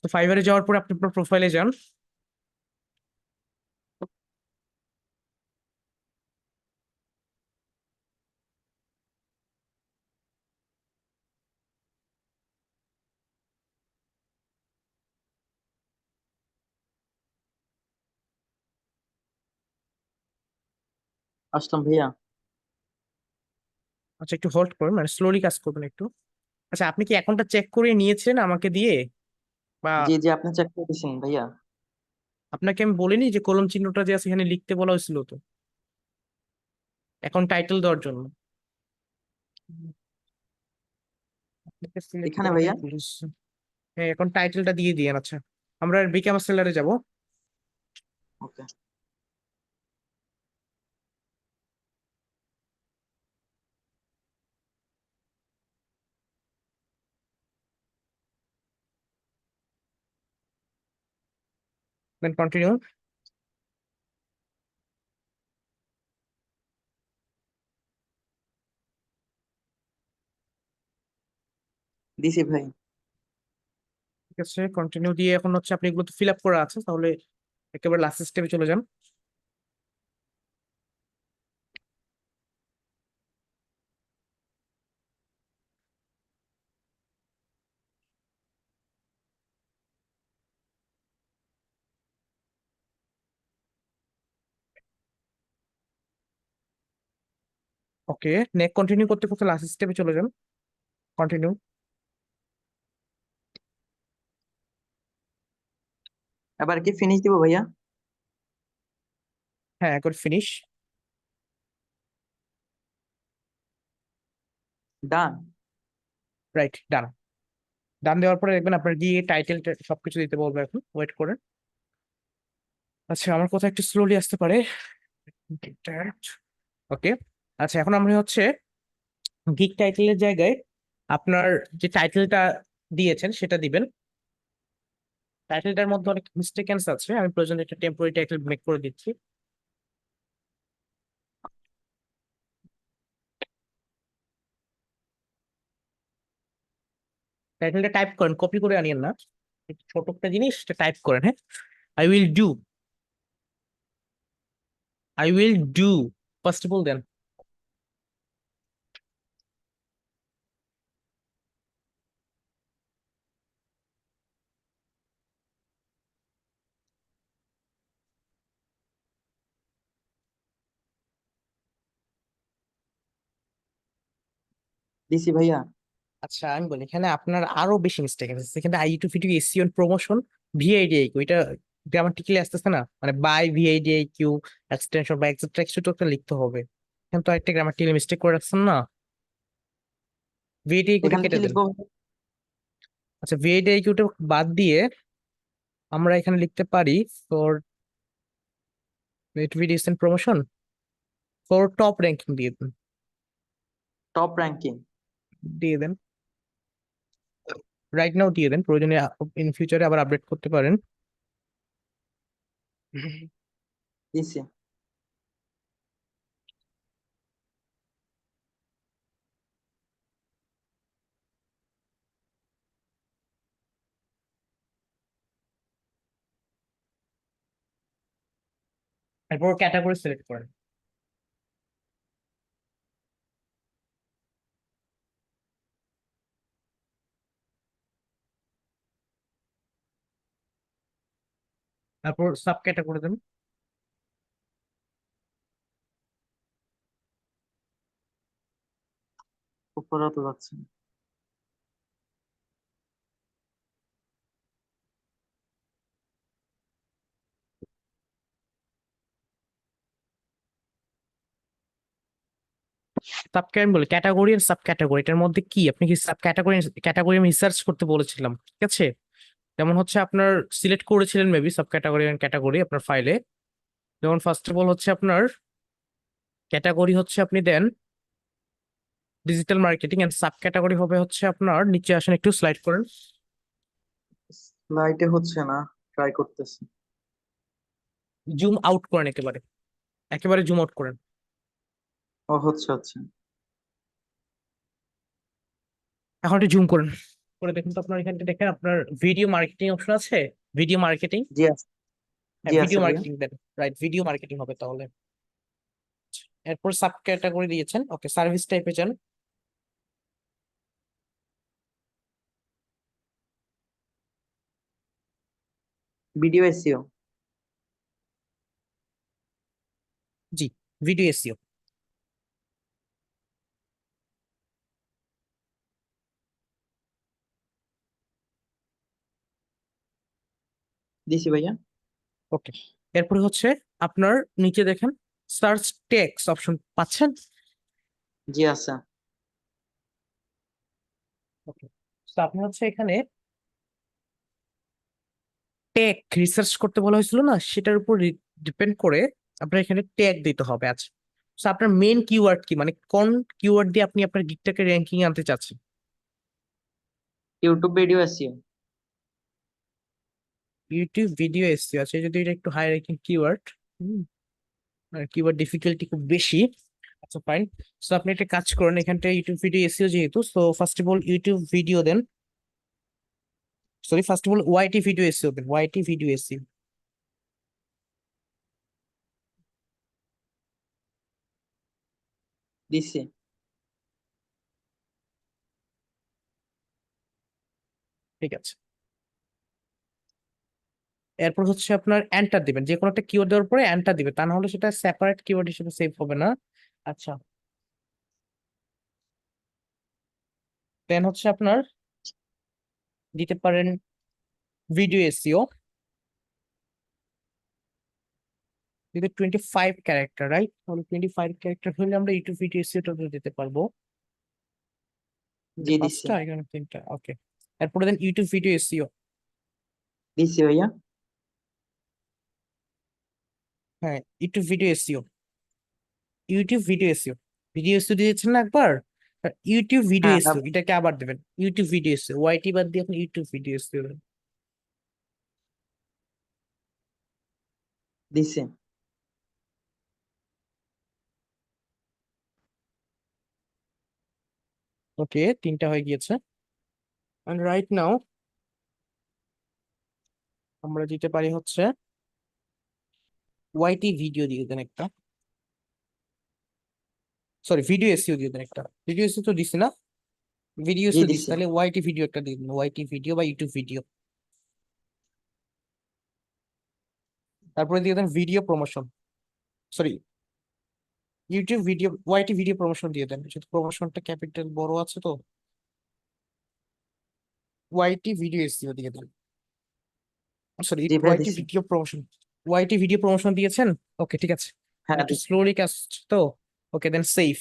Speaker 5: তো ফাইবারে যাওয়ার পরে আপনি আপনার প্রোফাইলে যান।
Speaker 2: আসলাম ভাইয়া।
Speaker 5: আচ্ছা একটু হোল্ড করুন, মানে স্লোলি কাজ করবেন একটু। আচ্ছা আপনি কি অ্যাকাউন্টটা চেক করে নিয়েছেন আমাকে দিয়ে, বা
Speaker 2: জি জি, আপনি চেক করে দিয়েছেন ভাইয়া।
Speaker 5: আপনাকে আমি বলিনি যে কলম চিহ্নটা যে আছে এখানে লিখতে বলা হয়েছিল তো অ্যাকাউন্ট টাইটেল দেওয়ার জন্য? আপনাকে সিলেক্ট
Speaker 2: এখানে
Speaker 5: করা
Speaker 2: ভাইয়া।
Speaker 5: হয় পুলিশ। হ্যাঁ এখন টাইটেলটা দিয়ে দিয়েন। আচ্ছা আমরা বিকাম সেলারে যাব।
Speaker 2: ওকে।
Speaker 5: Then continue.
Speaker 2: দিছি ভাই।
Speaker 5: ঠিক আছে কন্টিনিউ দিয়ে এখন হচ্ছে আপনি এগুলো তো ফিল আপ করা আছে, তাহলে একেবারে লাস্ট স্টেপে চলে যান। ওকে, নেক্সট কন্টিনিউ করতে করতে লাস্ট স্টেপে চলে যান। কন্টিনিউ।
Speaker 2: এবার কি ফিনিশ দিব ভাইয়া?
Speaker 5: হ্যাঁ একবার ফিনিশ।
Speaker 2: ডান।
Speaker 5: রাইট, ডান। ডান দেওয়ার পরে দেখবেন আপনার গিয়ে টাইটেল সবকিছু দিতে বলবে, এখন ওয়েট করেন। আচ্ছা আমার কথা একটু স্লোলি আসতে পারে। ওকে। আচ্ছা এখন আমরা হচ্ছে গিগ টাইটেলের জায়গায় আপনার যে টাইটেলটা দিয়েছেন সেটা দিবেন। টাইটেলটার মধ্যে অনেক মিস্টেকেন্স আছে, আমি প্রয়োজনে একটা টেম্পোরারি টাইটেল মেক করে দিচ্ছি। টাইটেলটা টাইপ করেন, কপি করে আনিয়েন না, একটু ছোট একটা জিনিস টাইপ করেন। হ্যাঁ, I will do, I will do first of all then.
Speaker 2: দিছি ভাইয়া।
Speaker 5: আচ্ছা আমি বলি এখানে আপনার আরো বেশি মিস্টেক আছে, এখানে I to video SEO promotion vidIQ, এটা গ্রামাটিক্যালি আসতেছে না, মানে বাই ভিআইডিআইকিউ এক্সটেনশন বা এক্সেট্রা কিছু তো একটা লিখতে হবে। এখানে তো একটা গ্রামাটিক্যালি মিস্টেক করে রাখছেন না, ভিআইডিআইকিউটা
Speaker 2: এখানে
Speaker 5: কেটে
Speaker 2: কি
Speaker 5: দেন।
Speaker 2: লিখবো?
Speaker 5: আচ্ছা ভিআইডিআইকিউটা বাদ দিয়ে আমরা এখানে লিখতে পারি for videos and promotion, for top ranking দিয়ে দেন।
Speaker 2: Top ranking.
Speaker 5: দিয়ে দেন, রাইট নাও দিয়ে দেন, প্রয়োজনে ইন ফিউচারে আবার আপডেট করতে পারেন।
Speaker 2: দিছি।
Speaker 5: এরপর ক্যাটাগরি সিলেক্ট করেন। তারপর সাব ক্যাটাগরি দেন।
Speaker 2: উপরে তো যাচ্ছে না।
Speaker 5: সাব আমি বলি ক্যাটাগরি আর সাব ক্যাটাগরি, এটার মধ্যে কি আপনি কি সাব ক্যাটাগরি, ক্যাটাগরি আমি রিসার্চ করতে বলেছিলাম, ঠিক আছে? যেমন হচ্ছে আপনার সিলেক্ট করেছিলেন maybe sub category and category আপনার ফাইলে। যেমন ফার্স্ট অফ অল হচ্ছে আপনার ক্যাটাগরি হচ্ছে আপনি then digital marketing, and subcategory হবে হচ্ছে আপনার, নিচে আসেন একটু স্লাইড করেন।
Speaker 2: লাইটে হচ্ছে না, ট্রাই করতেছি।
Speaker 5: জুম আউট করেন, একেবারে একেবারে জুম আউট করেন।
Speaker 2: ও হচ্ছে হচ্ছে।
Speaker 5: এখন একটু জুম করেন, করে দেখুন তো আপনার এখানে দেখেন আপনার ভিডিও মার্কেটিং অপশন আছে। ভিডিও মার্কেটিং,
Speaker 2: জি আছে।
Speaker 5: হ্যাঁ
Speaker 2: জি আছে
Speaker 5: ভিডিও
Speaker 2: ভাইয়া।
Speaker 5: মার্কেটিং দেন, রাইট ভিডিও মার্কেটিং হবে তাহলে। এরপর সাব ক্যাটাগরি দিয়েছেন, ওকে সার্ভিস টাইপে যান।
Speaker 2: Video SEO.
Speaker 5: জি, ভিডিও এসইও।
Speaker 2: দিছি ভাইয়া।
Speaker 5: ওকে, এরপরে হচ্ছে আপনার নিচে দেখেন সার্চ টেক্সট অপশন পাচ্ছেন।
Speaker 2: জি আছে।
Speaker 5: ওকে, তো আপনি হচ্ছে এখানে টেক রিসার্চ করতে বলা হয়েছিল না, সেটার উপর ডিপেন্ড করে আপনার এখানে ট্যাগ দিতে হবে। আচ্ছা, তো আপনার মেন কিওয়ার্ড কি, মানে কোন কিওয়ার্ড দিয়ে আপনি আপনার গিকটাকে র্যাঙ্কিং আনতে চাচ্ছেন?
Speaker 2: YouTube video SEO.
Speaker 5: YouTube video SEO. আচ্ছা, যদি এটা একটু high ranking keyword, keyword difficulty খুব বেশি। আচ্ছা ফাইন, সো আপনি একটা কাজ করেন, এখানটা ইউটিউব ভিডিও এসইও যেহেতু, so first of all YouTube video দেন, sorry first of all YT video SEO দেন, ওয়াইটি ভিডিও এসইও।
Speaker 2: দিছি।
Speaker 5: ঠিক আছে, এরপর হচ্ছে আপনার এন্টার দিবেন, যে কোনো একটা কিওয়ার্ড দেওয়ার পরে এন্টার দিবেন, তা না হলে সেটা সেপারেট কিওয়ার্ড হিসেবে সেভ হবে না। আচ্ছা, দেন হচ্ছে আপনার দিতে পারেন ভিডিও এসইও, যদি 25 ক্যারেক্টার, রাইট? তাহলে 25 ক্যারেক্টার হলে আমরা ইউটিউব ভিডিও এসইওটা দিতে পারবো।
Speaker 2: জি দিছি।
Speaker 5: পাঁচটা, এখানে তিনটা, ওকে। এরপরে দেন ইউটিউব ভিডিও এসইও।
Speaker 2: দিছি ভাইয়া।
Speaker 5: হ্যাঁ, YouTube video SEO, YouTube video SEO, video SEO দিয়েছেন না একবার, ইউটিউব ভিডিও
Speaker 2: হ্যাঁ
Speaker 5: এসইও এটাকে আবার দেবেন, ইউটিউব ভিডিও এসইও, ওয়াইটি বাদ দিয়ে আপনি ইউটিউব ভিডিও এসইও দেবেন।
Speaker 2: দিছি।
Speaker 5: ওকে, তিনটা হয়ে গিয়েছে। এন্ড রাইট নাও আমরা দিতে পারি হচ্ছে ওয়াইটি ভিডিও দিয়ে দেন একটা, সরি ভিডিও এসইও দিয়ে দেন একটা, ভিডিও এসইও তো দিছি না, ভিডিও
Speaker 2: জি
Speaker 5: এসইও দিছি,
Speaker 2: দিছি।
Speaker 5: তাহলে ওয়াইটি ভিডিও একটা দিয়ে দিন, ওয়াইটি ভিডিও বা ইউটিউব ভিডিও। তারপরে দিয়ে দেন video promotion, sorry YouTube video, YT video promotion দিয়ে দেন, যেহেতু প্রমোশনটা ক্যাপিটাল বড় আছে তো, ওয়াইটি ভিডিও এসইও দিয়ে দেন, সরি
Speaker 2: জি ভাইয়া
Speaker 5: ওয়াইটি
Speaker 2: দিছি।
Speaker 5: ভিডিও প্রমোশন, ওয়াইটি ভিডিও প্রমোশন দিয়েছেন। ওকে ঠিক আছে,
Speaker 2: হ্যাঁ
Speaker 5: একটু
Speaker 2: দিছি।
Speaker 5: স্লোলি কাজ তো। ওকে দেন সেভ।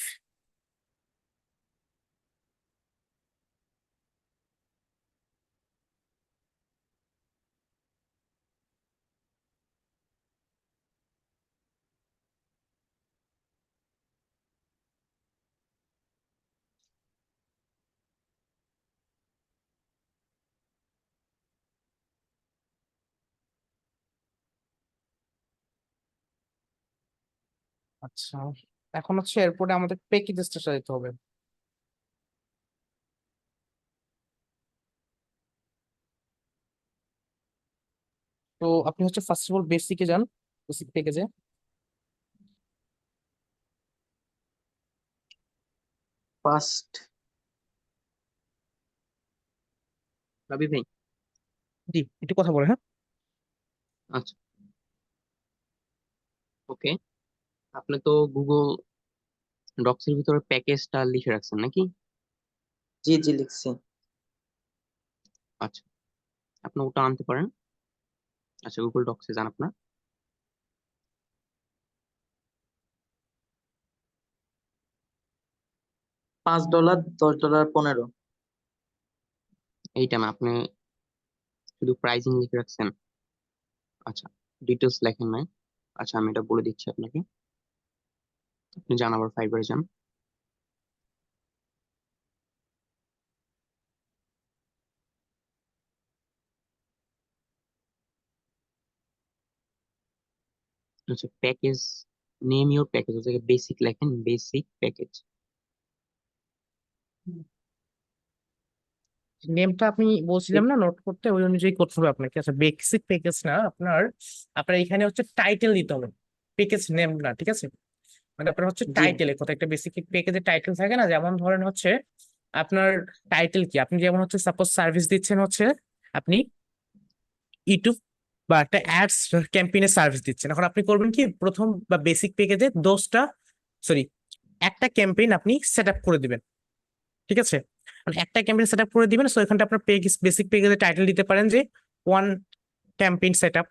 Speaker 5: আচ্ছা, এখন হচ্ছে এরপরে আমাদের প্যাকেজেসটা সাজাতে হবে। তো আপনি হচ্ছে ফার্স্ট অফ অল বেসিকে যান, বেসিক প্যাকেজে।
Speaker 2: ফার্স্ট। রবি ভাই।
Speaker 5: জি, একটু কথা বলে, হ্যাঁ।
Speaker 3: আচ্ছা, ওকে। আপনি তো গুগল ডক্স এর ভিতরে প্যাকেজটা লিখে রাখছেন নাকি?
Speaker 2: জি জি লিখছি।
Speaker 3: আচ্ছা, আপনি ওটা আনতে পারেন। আচ্ছা, গুগল ডক্সে যান আপনার।
Speaker 2: $5, $10, 15।
Speaker 3: এইটা না, আপনি শুধু প্রাইজিং লিখে রাখছেন। আচ্ছা, ডিটেলস লেখেন নাই। আচ্ছা, আমি এটা বলে দিচ্ছি আপনাকে। আপনি যান, আবার ফাইবারে যান। আচ্ছা, প্যাকেজ, নেম ইউর প্যাকেজ, হচ্ছে বেসিক লেখেন, বেসিক প্যাকেজ।
Speaker 5: নেমটা আপনি বলছিলাম না নোট করতে, ওই অনুযায়ী করতে হবে আপনাকে। আচ্ছা, বেসিক প্যাকেজ না, আপনার আপনার এখানে হচ্ছে টাইটেল দিতে হবে, প্যাকেজ নেম না, ঠিক আছে? মানে আপনার হচ্ছে
Speaker 2: জি
Speaker 5: টাইটেলে কথা, একটা বেসিক প্যাকেজের টাইটেল থাকে না, যেমন ধরেন হচ্ছে আপনার টাইটেল কি, আপনি যেমন হচ্ছে সাপোজ সার্ভিস দিচ্ছেন হচ্ছে আপনি ইউটিউব বা একটা অ্যাডস ক্যাম্পেইনের সার্ভিস দিচ্ছেন, এখন আপনি করবেন কি প্রথম বা বেসিক প্যাকেজে 10টা, সরি একটা ক্যাম্পেইন আপনি সেট আপ করে দিবেন, ঠিক আছে? মানে একটা ক্যাম্পেইন সেট আপ করে দিবেন, সো এখানটা আপনার পেজ, বেসিক পেজের টাইটেল দিতে পারেন যে ওয়ান ক্যাম্পেইন সেট আপ,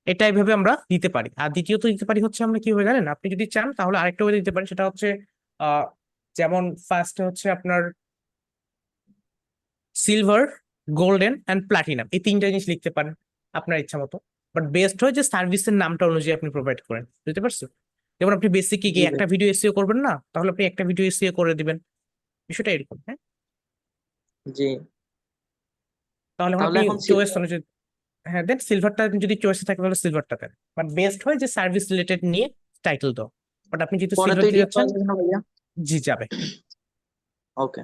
Speaker 5: এটা এইভাবে আমরা দিতে পারি। আর দ্বিতীয়ত দিতে পারি হচ্ছে আমরা কিভাবে জানেন, আপনি যদি চান তাহলে আরেকটা ওয়ে দিতে পারি, সেটা হচ্ছে আহ যেমন ফার্স্টে হচ্ছে আপনার সিলভার, গোল্ডেন অ্যান্ড প্লাটিনাম, এই তিনটা জিনিস লিখতে পারেন আপনার ইচ্ছা মতো। বাট বেস্ট হয় যে সার্ভিসের নামটা অনুযায়ী আপনি প্রোভাইড করেন, বুঝতে পারছো? যেমন আপনি বেসিক
Speaker 2: জি
Speaker 5: গিয়ে
Speaker 2: ভাই।
Speaker 5: একটা ভিডিও এসইও করবেন না, তাহলে আপনি একটা ভিডিও এসইও করে দিবেন, বিষয়টা এরকম। হ্যাঁ,
Speaker 2: জি,
Speaker 5: তাহলে এখন
Speaker 2: তাহলে
Speaker 5: আপনি
Speaker 2: এখন
Speaker 5: চয়েস অনুযায়ী, হ্যাঁ দেন সিলভারটা যদি চয়েসে থাকে তাহলে সিলভারটা দেন। বাট বেস্ট হয় যে সার্ভিস রিলেটেড নিয়ে টাইটেল দাও। বাট আপনি যেহেতু
Speaker 2: পরে তো
Speaker 5: সিলভার দিতে
Speaker 2: এডিট
Speaker 5: যাচ্ছেন,
Speaker 2: করা যাবে না ভাইয়া?
Speaker 5: জি যাবে।
Speaker 2: ওকে,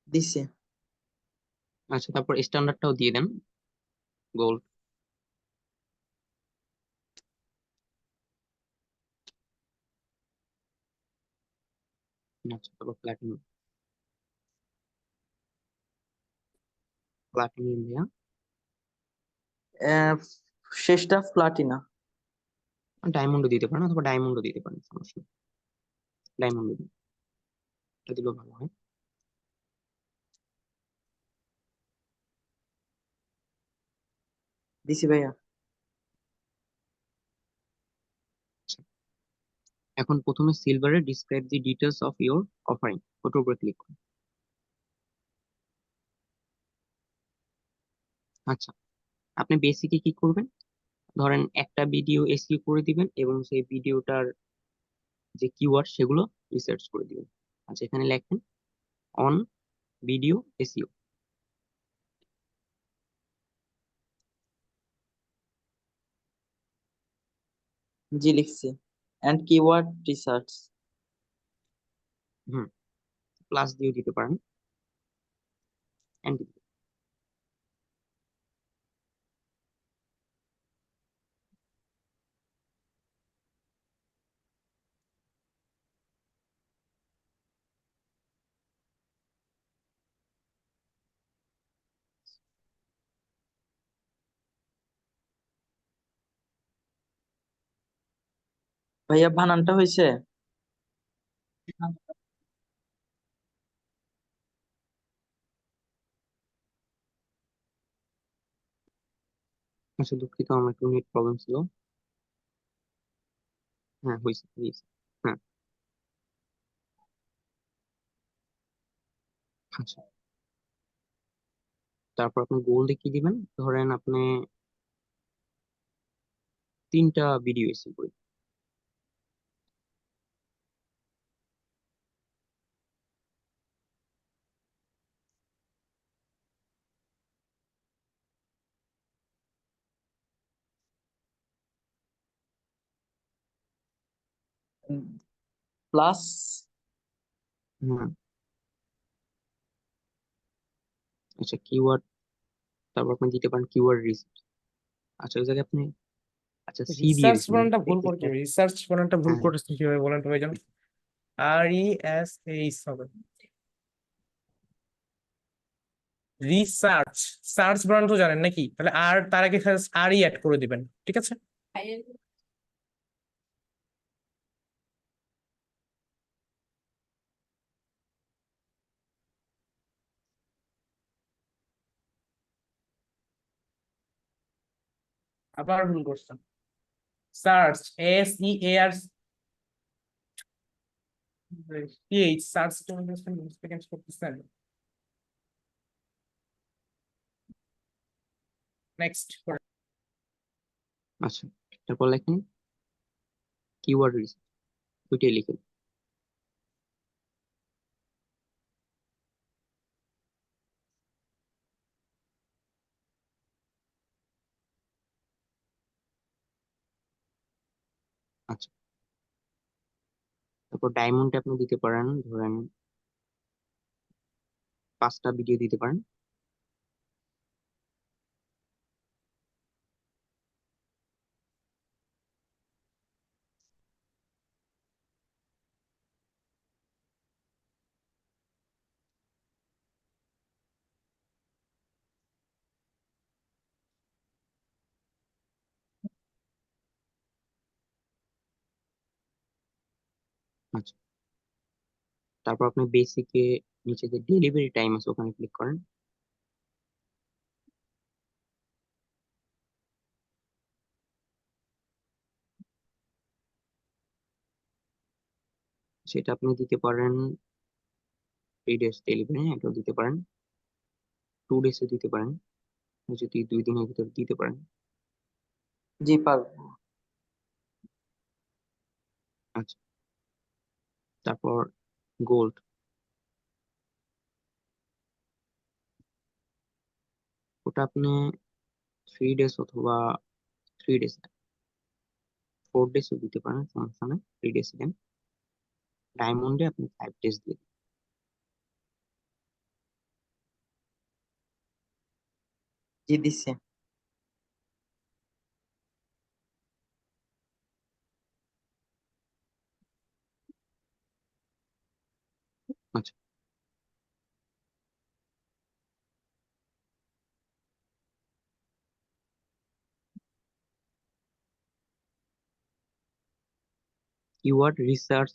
Speaker 2: দিছি।
Speaker 3: আচ্ছা, তারপর স্ট্যান্ডার্ডটাও দিয়ে দেন, গোল্ড। আচ্ছা, তারপর প্লাটিনাম। প্লাটিনাম দিয়া
Speaker 2: আহ, শেষটা প্লাটিনা।
Speaker 3: ডায়মন্ডও দিতে পারেন, অথবা ডায়মন্ডও দিতে পারেন, সমস্যা নেই। ডায়মন্ড দিন, এটা দিলেও ভালো হয়।
Speaker 2: দিছি ভাইয়া।
Speaker 3: আচ্ছা, এখন প্রথমে সিলভারে describe the details of your offering, ওটার উপরে ক্লিক করুন। আচ্ছা, আপনি বেসিকে কি করবেন, ধরেন একটা ভিডিও এসইও করে দিবেন এবং সেই ভিডিওটার যে কিওয়ার্ড সেগুলো রিসার্চ করে দিবেন। আচ্ছা, এখানে লেখেন অন ভিডিও এসইও।
Speaker 2: জি লিখছি। And keyword research.
Speaker 3: হুম, প্লাস দিয়ে দিতে পারেন, and
Speaker 2: ভাইয়া বানানটা হয়েছে?
Speaker 3: আচ্ছা, দুঃখিত, আমার একটু নেট প্রবলেম ছিল। হ্যাঁ, হয়েছে হয়েছে। হ্যাঁ, আচ্ছা, তারপর আপনি গোল দেখিয়ে দিবেন, ধরেন আপনি 3টা ভিডিও এসে করি।
Speaker 2: প্লাস।
Speaker 3: হ্যাঁ, আচ্ছা, কিওয়ার্ড, তারপর আপনি দিতে পারেন কিওয়ার্ড রিসার্চ। আচ্ছা, ওই জায়গায় আপনি, আচ্ছা, সি দিয়ে
Speaker 5: রিসার্চ
Speaker 3: দিচ্ছেন
Speaker 5: বানানটা ভুল করে কি
Speaker 3: দেখতে।
Speaker 5: রিসার্চ বানানটা ভুল
Speaker 3: হ্যাঁ,
Speaker 5: করেছেন কিভাবে বলেন তো ভাইজান? RESH হবে রিসার্চ। সার্চ বানান তো জানেন নাকি? তাহলে আর তার আগে আর ই অ্যাড করে দিবেন, ঠিক আছে? আবার ভুল করছেন। সার্চ, SEAR, সার্চ করতেছেন। নেক্সট।
Speaker 3: আচ্ছা, তারপর লেখেন কিওয়ার্ড রিসার্চ, ওইটাই লিখেন। আচ্ছা, তারপর ডায়মন্ড আপনি দিতে পারেন, ধরেন 5টা ভিডিও দিতে পারেন। আচ্ছা, তারপর আপনি বেসিকে নিচে যে ডেলিভারি টাইম আছে ওখানে ক্লিক করেন। সেটা আপনি দিতে পারেন 3 days ডেলিভারি, এটাও দিতে পারেন, 2 days দিতে পারেন, যদি 2 দিনের ভিতর দিতে পারেন।
Speaker 2: জি পারবো।
Speaker 3: আচ্ছা, তারপর গোল্ড, ওটা আপনি 3 days অথবা 3 days 4 days দিতে পারেন, সমস্যা নেই, 3 days দেন। ডায়মন্ডে আপনি 5 days দিয়ে দিন।
Speaker 2: জি দিছি।
Speaker 3: আচ্ছা, কিওয়ার্ড রিসার্চ,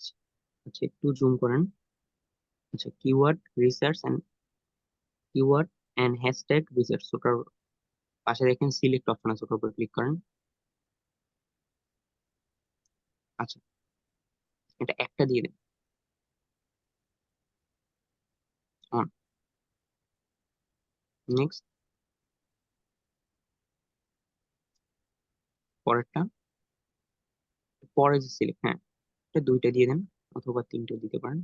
Speaker 3: আচ্ছা একটু জুম করেন। আচ্ছা, কিওয়ার্ড এন্ড হ্যাশট্যাগ রিসার্চ, ওটার পাশে দেখেন সিলেক্ট অপশন আছে, ওটার উপর ক্লিক করেন। আচ্ছা, এটা একটা দিয়ে দেন। নেক্সট, পরেরটা, পরে যে সিলেক্ট, হ্যাঁ এটা 2টা দিয়ে দেন অথবা 3টে দিতে পারেন।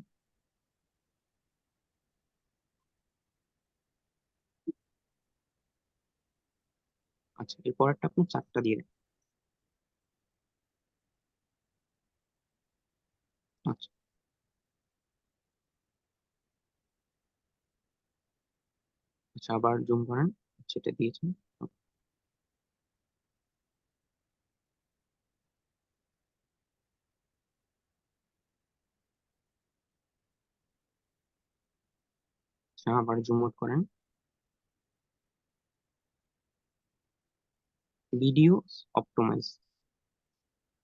Speaker 3: আচ্ছা, এর পরেরটা আপনি 4টা দিয়ে দেন। আচ্ছা, আচ্ছা আবার জুম করেন, সেটা দিয়েছেন। আচ্ছা, আবার জুম আউট করেন। ভিডিও অপটিমাইজ,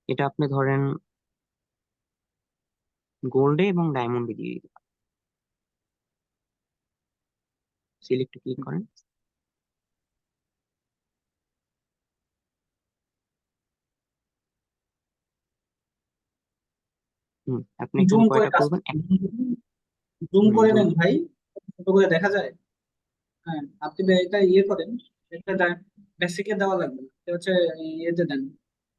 Speaker 3: এটা আপনি ধরেন গোল্ডে এবং ডায়মন্ডে দিয়ে দিতে পারেন। সিলেক্ট ক্লিক করেন। আপনি
Speaker 8: জুম
Speaker 3: এখানে
Speaker 8: করে
Speaker 3: কয়টা
Speaker 8: কাজ
Speaker 3: করবেন?
Speaker 8: জুম করে
Speaker 3: জুম,
Speaker 8: নেন ভাই, ছোট করে দেখা যায়। হ্যাঁ, আপনি এটা করেন, এটা বেসিকে দেওয়া লাগবে না। এটা হচ্ছে ইয়েতে দেন,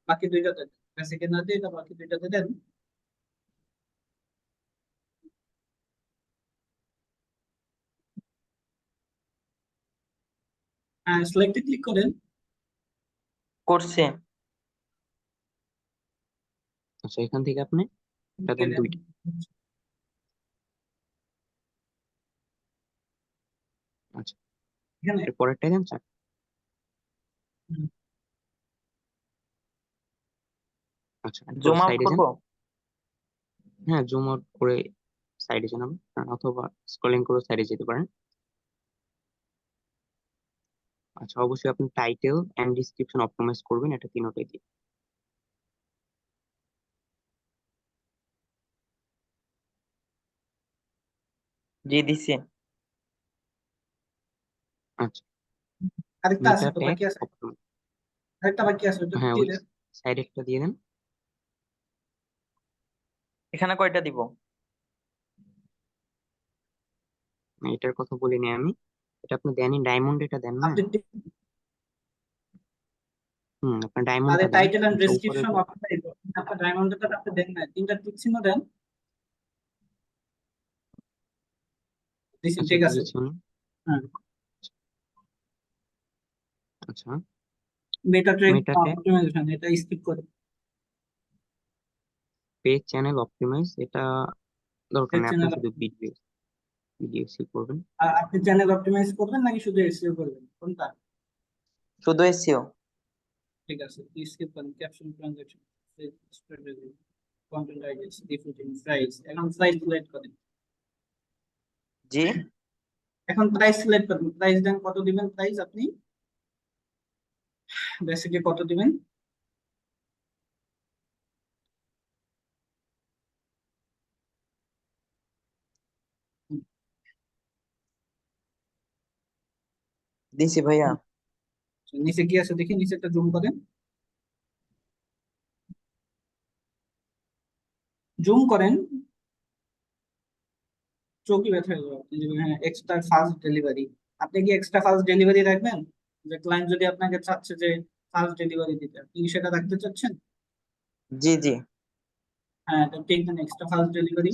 Speaker 8: বাকি দুইটাতে দেন। বেসিকে না দিয়ে এটা বাকি দুইটাতে দেন। হ্যাঁ, সিলেক্টে ক্লিক করেন।
Speaker 2: করছি।
Speaker 3: আচ্ছা এখান থেকে আপনি এটা দেন
Speaker 8: দেন।
Speaker 3: 2টা। আচ্ছা,
Speaker 8: এখানে
Speaker 3: এর পরেরটা দেন 4।
Speaker 8: হুম,
Speaker 3: আচ্ছা, এরপর
Speaker 2: জুম আউট
Speaker 3: সাইডে যান।
Speaker 2: করবো।
Speaker 3: হ্যাঁ, জুম আউট করে সাইডে যান অথবা স্ক্রলিং করে সাইডে যেতে পারেন। আচ্ছা, অবশ্যই আপনি টাইটেল এন্ড ডেসক্রিপশন অপটিমাইজ করবেন, এটা 3টাই দিয়ে।
Speaker 2: জি দিছি।
Speaker 3: আচ্ছা,
Speaker 8: আরেকটা আছে
Speaker 3: মেটা
Speaker 8: তো,
Speaker 3: ট্যাগ
Speaker 8: বাকি আছে।
Speaker 3: অপটিমাইজ,
Speaker 8: আরেকটা বাকি আছে, ওটা
Speaker 3: হ্যাঁ
Speaker 8: দিয়ে
Speaker 3: ওই
Speaker 8: দেন।
Speaker 3: সাইডে একটা দিয়ে দেন।
Speaker 2: এখানে কয়টা দিব?
Speaker 3: এটার কথা বলিনি আমি, এটা আপনি দেনই, ডায়মন্ড এটা দেন না।
Speaker 8: আপনি
Speaker 3: আপনার
Speaker 8: আরে
Speaker 3: ডায়মন্ডটা দেন।
Speaker 8: টাইটেল এন্ড
Speaker 3: আচ্ছা, উপরে
Speaker 8: ডেসক্রিপশন আপনার ডায়মন্ডটা আপনি দেন না, 3টা টিক চিহ্ন দেন।
Speaker 3: আচ্ছা
Speaker 8: ঠিক আছে।
Speaker 3: দিয়েছি উনি।
Speaker 8: হ্যাঁ,
Speaker 3: আচ্ছা,
Speaker 8: মেটা ট্রেড
Speaker 3: মেটা ট্যাগ,
Speaker 8: অপটিমাইজেশন এটা স্কিপ করে।
Speaker 3: পেজ চ্যানেল অপটিমাইজ, এটা দরকার নেই, আপনি
Speaker 8: চ্যানেল,
Speaker 3: শুধু ভিডিও ভিডিও সেভ করবেন।
Speaker 8: আপনি চ্যানেল অপটিমাইজ করবেন নাকি শুধু এসইও করবেন, কোনটা?
Speaker 2: শুধু এসইও।
Speaker 8: ঠিক আছে, স্কিপ করেন। Caption, transaction, strategy, content ideas, diffusing, price. এখন প্রাইস সিলেক্ট করেন।
Speaker 2: জি
Speaker 8: এখন প্রাইস সিলেক্ট করেন, প্রাইস দেন, কত দিবেন প্রাইস আপনি, বেসিকে কত দিবেন।
Speaker 2: দিছি ভাইয়া।
Speaker 8: নিচে কি আছে দেখি, নিচে একটা জুম করেন, জুম করেন, চোখই ব্যথা হয়ে যাবে। আপনি যদি, হ্যাঁ, এক্সট্রা ফাস্ট ডেলিভারি, আপনি কি এক্সট্রা ফাস্ট ডেলিভারি রাখবেন? যে ক্লায়েন্ট যদি আপনাকে চাচ্ছে যে ফাস্ট ডেলিভারি দিতে, আপনি কি সেটা রাখতে চাচ্ছেন?
Speaker 2: জি জি।
Speaker 8: হ্যাঁ, তো ঠিক দেন এক্সট্রা ফাস্ট ডেলিভারি।